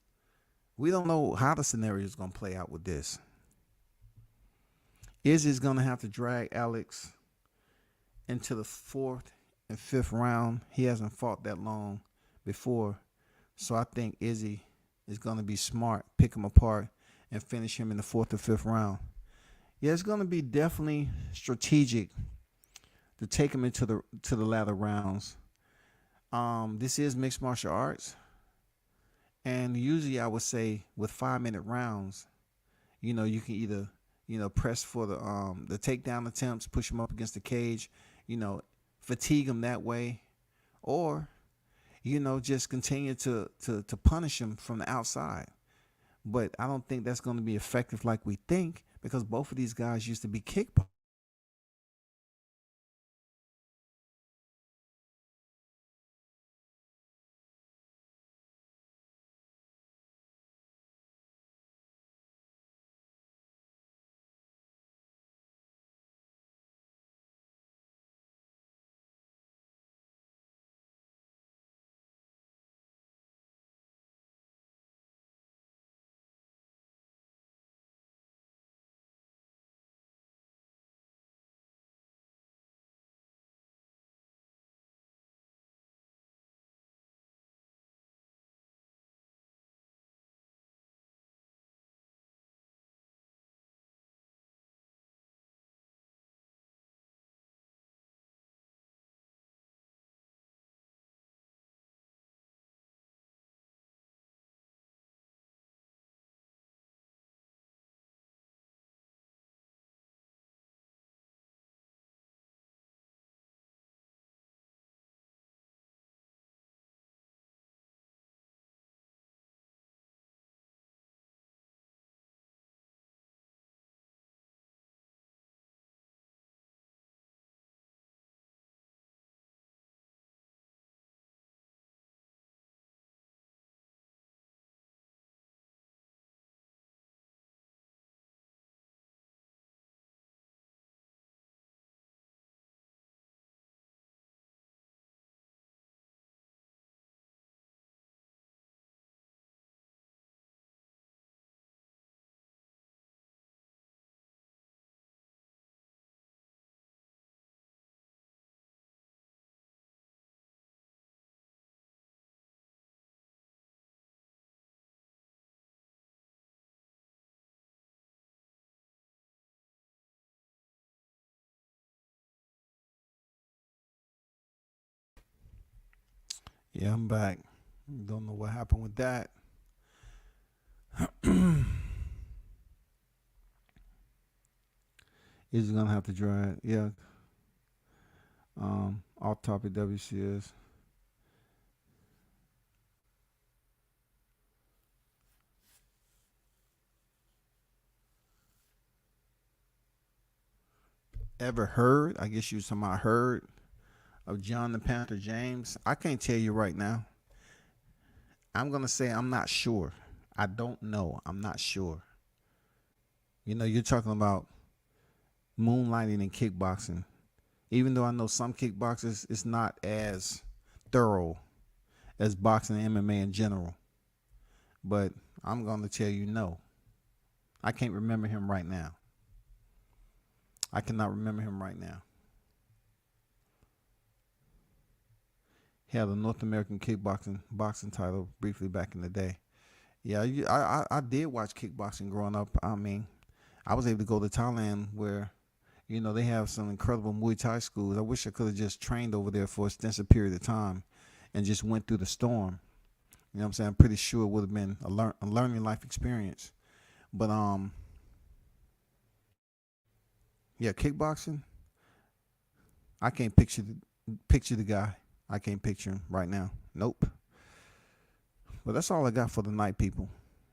We don't know how the scenario is going to play out with this. Izzy's going to have to drag Alex into the 4th and 5th round. He hasn't fought that long before. So I think Izzy is going to be smart, pick him apart, and finish him in the 4th or 5th round. Yeah, it's going to be definitely strategic to take him into the latter rounds. This is mixed martial arts. And usually I would say with 5-minute rounds, you can either, press for the takedown attempts, push him up against the cage, fatigue him that way, or, just continue to punish him from the outside. But I don't think that's going to be effective like we think, because both of these guys used to be kickboxers. Yeah, I'm back. Don't know what happened with that. He's gonna have to try it. Yeah. Off topic WCS. Ever heard? I guess you somehow heard of John the Panther James. I can't tell you right now. I'm gonna say I'm not sure. I don't know. I'm not sure. You know, you're talking about moonlighting in kickboxing. Even though I know some kickboxers, it's not as thorough as boxing and MMA in general. But I'm gonna tell you no. I can't remember him right now. I cannot remember him right now. He had a North American boxing title briefly back in the day. Yeah, I did watch kickboxing growing up. I mean, I was able to go to Thailand where, you know, they have some incredible Muay Thai schools. I wish I could have just trained over there for an extensive period of time and just went through the storm. You know what I'm saying? I'm pretty sure it would have been a learning life experience. But yeah, kickboxing. I can't picture the guy. I can't picture him right now. Nope. But that's all I got for the night, people.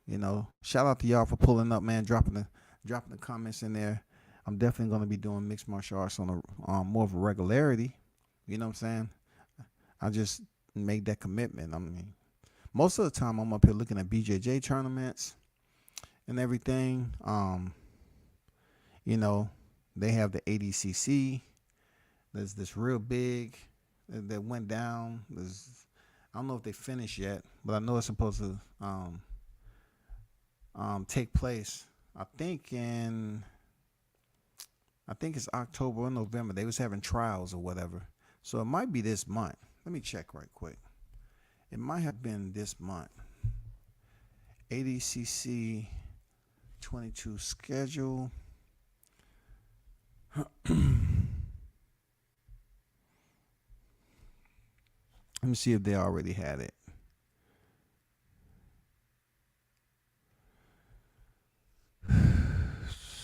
You know, shout out to y'all for pulling up, man, dropping the comments in there. I'm definitely going to be doing mixed martial arts on a more of a regularity. You know what I'm saying? I just made that commitment. I mean, most of the time I'm up here looking at BJJ tournaments and everything. You know, they have the ADCC. There's this real big that went down. I don't know if they finished yet, but I know it's supposed to take place. I think it's October or November. They was having trials or whatever, so it might be this month. Let me check right quick. It might have been this month. ADCC 22 schedule. Let me see if they already had it.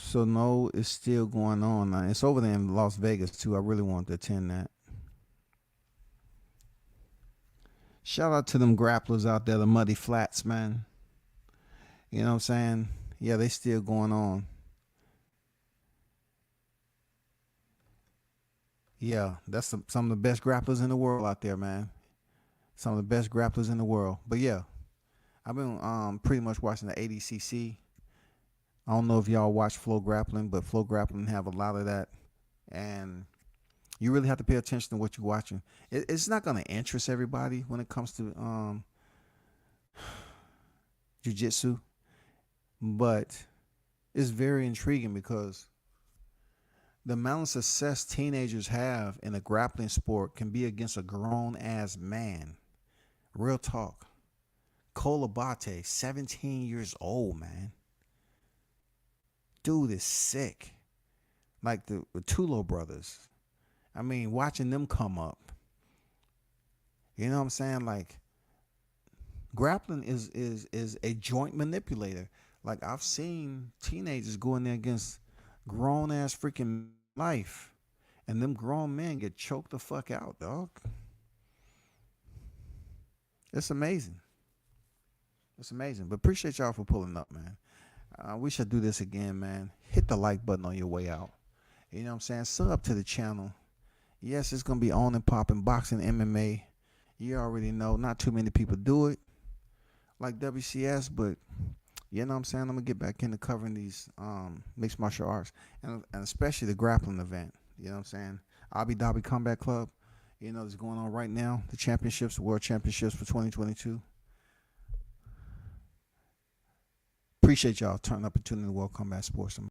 So no, it's still going on. It's over there in Las Vegas too. I really want to attend that. Shout out to them grapplers out there, the Muddy Flats, man. You know what I'm saying? Yeah, they still going on. Yeah, that's some of the best grapplers in the world out there, man. Some of the best grapplers in the world. But yeah, I've been pretty much watching the ADCC. I don't know if y'all watch Flow Grappling, but Flow Grappling have a lot of that, and you really have to pay attention to what you're watching. It's not going to interest everybody when it comes to jiu-jitsu, but it's very intriguing because the amount of success teenagers have in a grappling sport can be against a grown-ass man. Real talk. Cole Abate, 17 years old, man. Dude is sick. Like the Tulo brothers. I mean, watching them come up. You know what I'm saying? Like, grappling is a joint manipulator. Like, I've seen teenagers go in there against grown-ass freaking life. And them grown men get choked the fuck out, dog. It's amazing. It's amazing. But appreciate y'all for pulling up, man. We should do this again, man. Hit the like button on your way out. You know what I'm saying? Sub to the channel. Yes, it's going to be on and popping. Boxing, MMA. You already know. Not too many people do it like WCS, but you know what I'm saying? I'm going to get back into covering these mixed martial arts, and especially the grappling event. You know what I'm saying? Abu Dhabi Combat Club. You know, it's going on right now. The championships, World Championships for 2022. Appreciate y'all turning up and tuning in to World Combat Sports.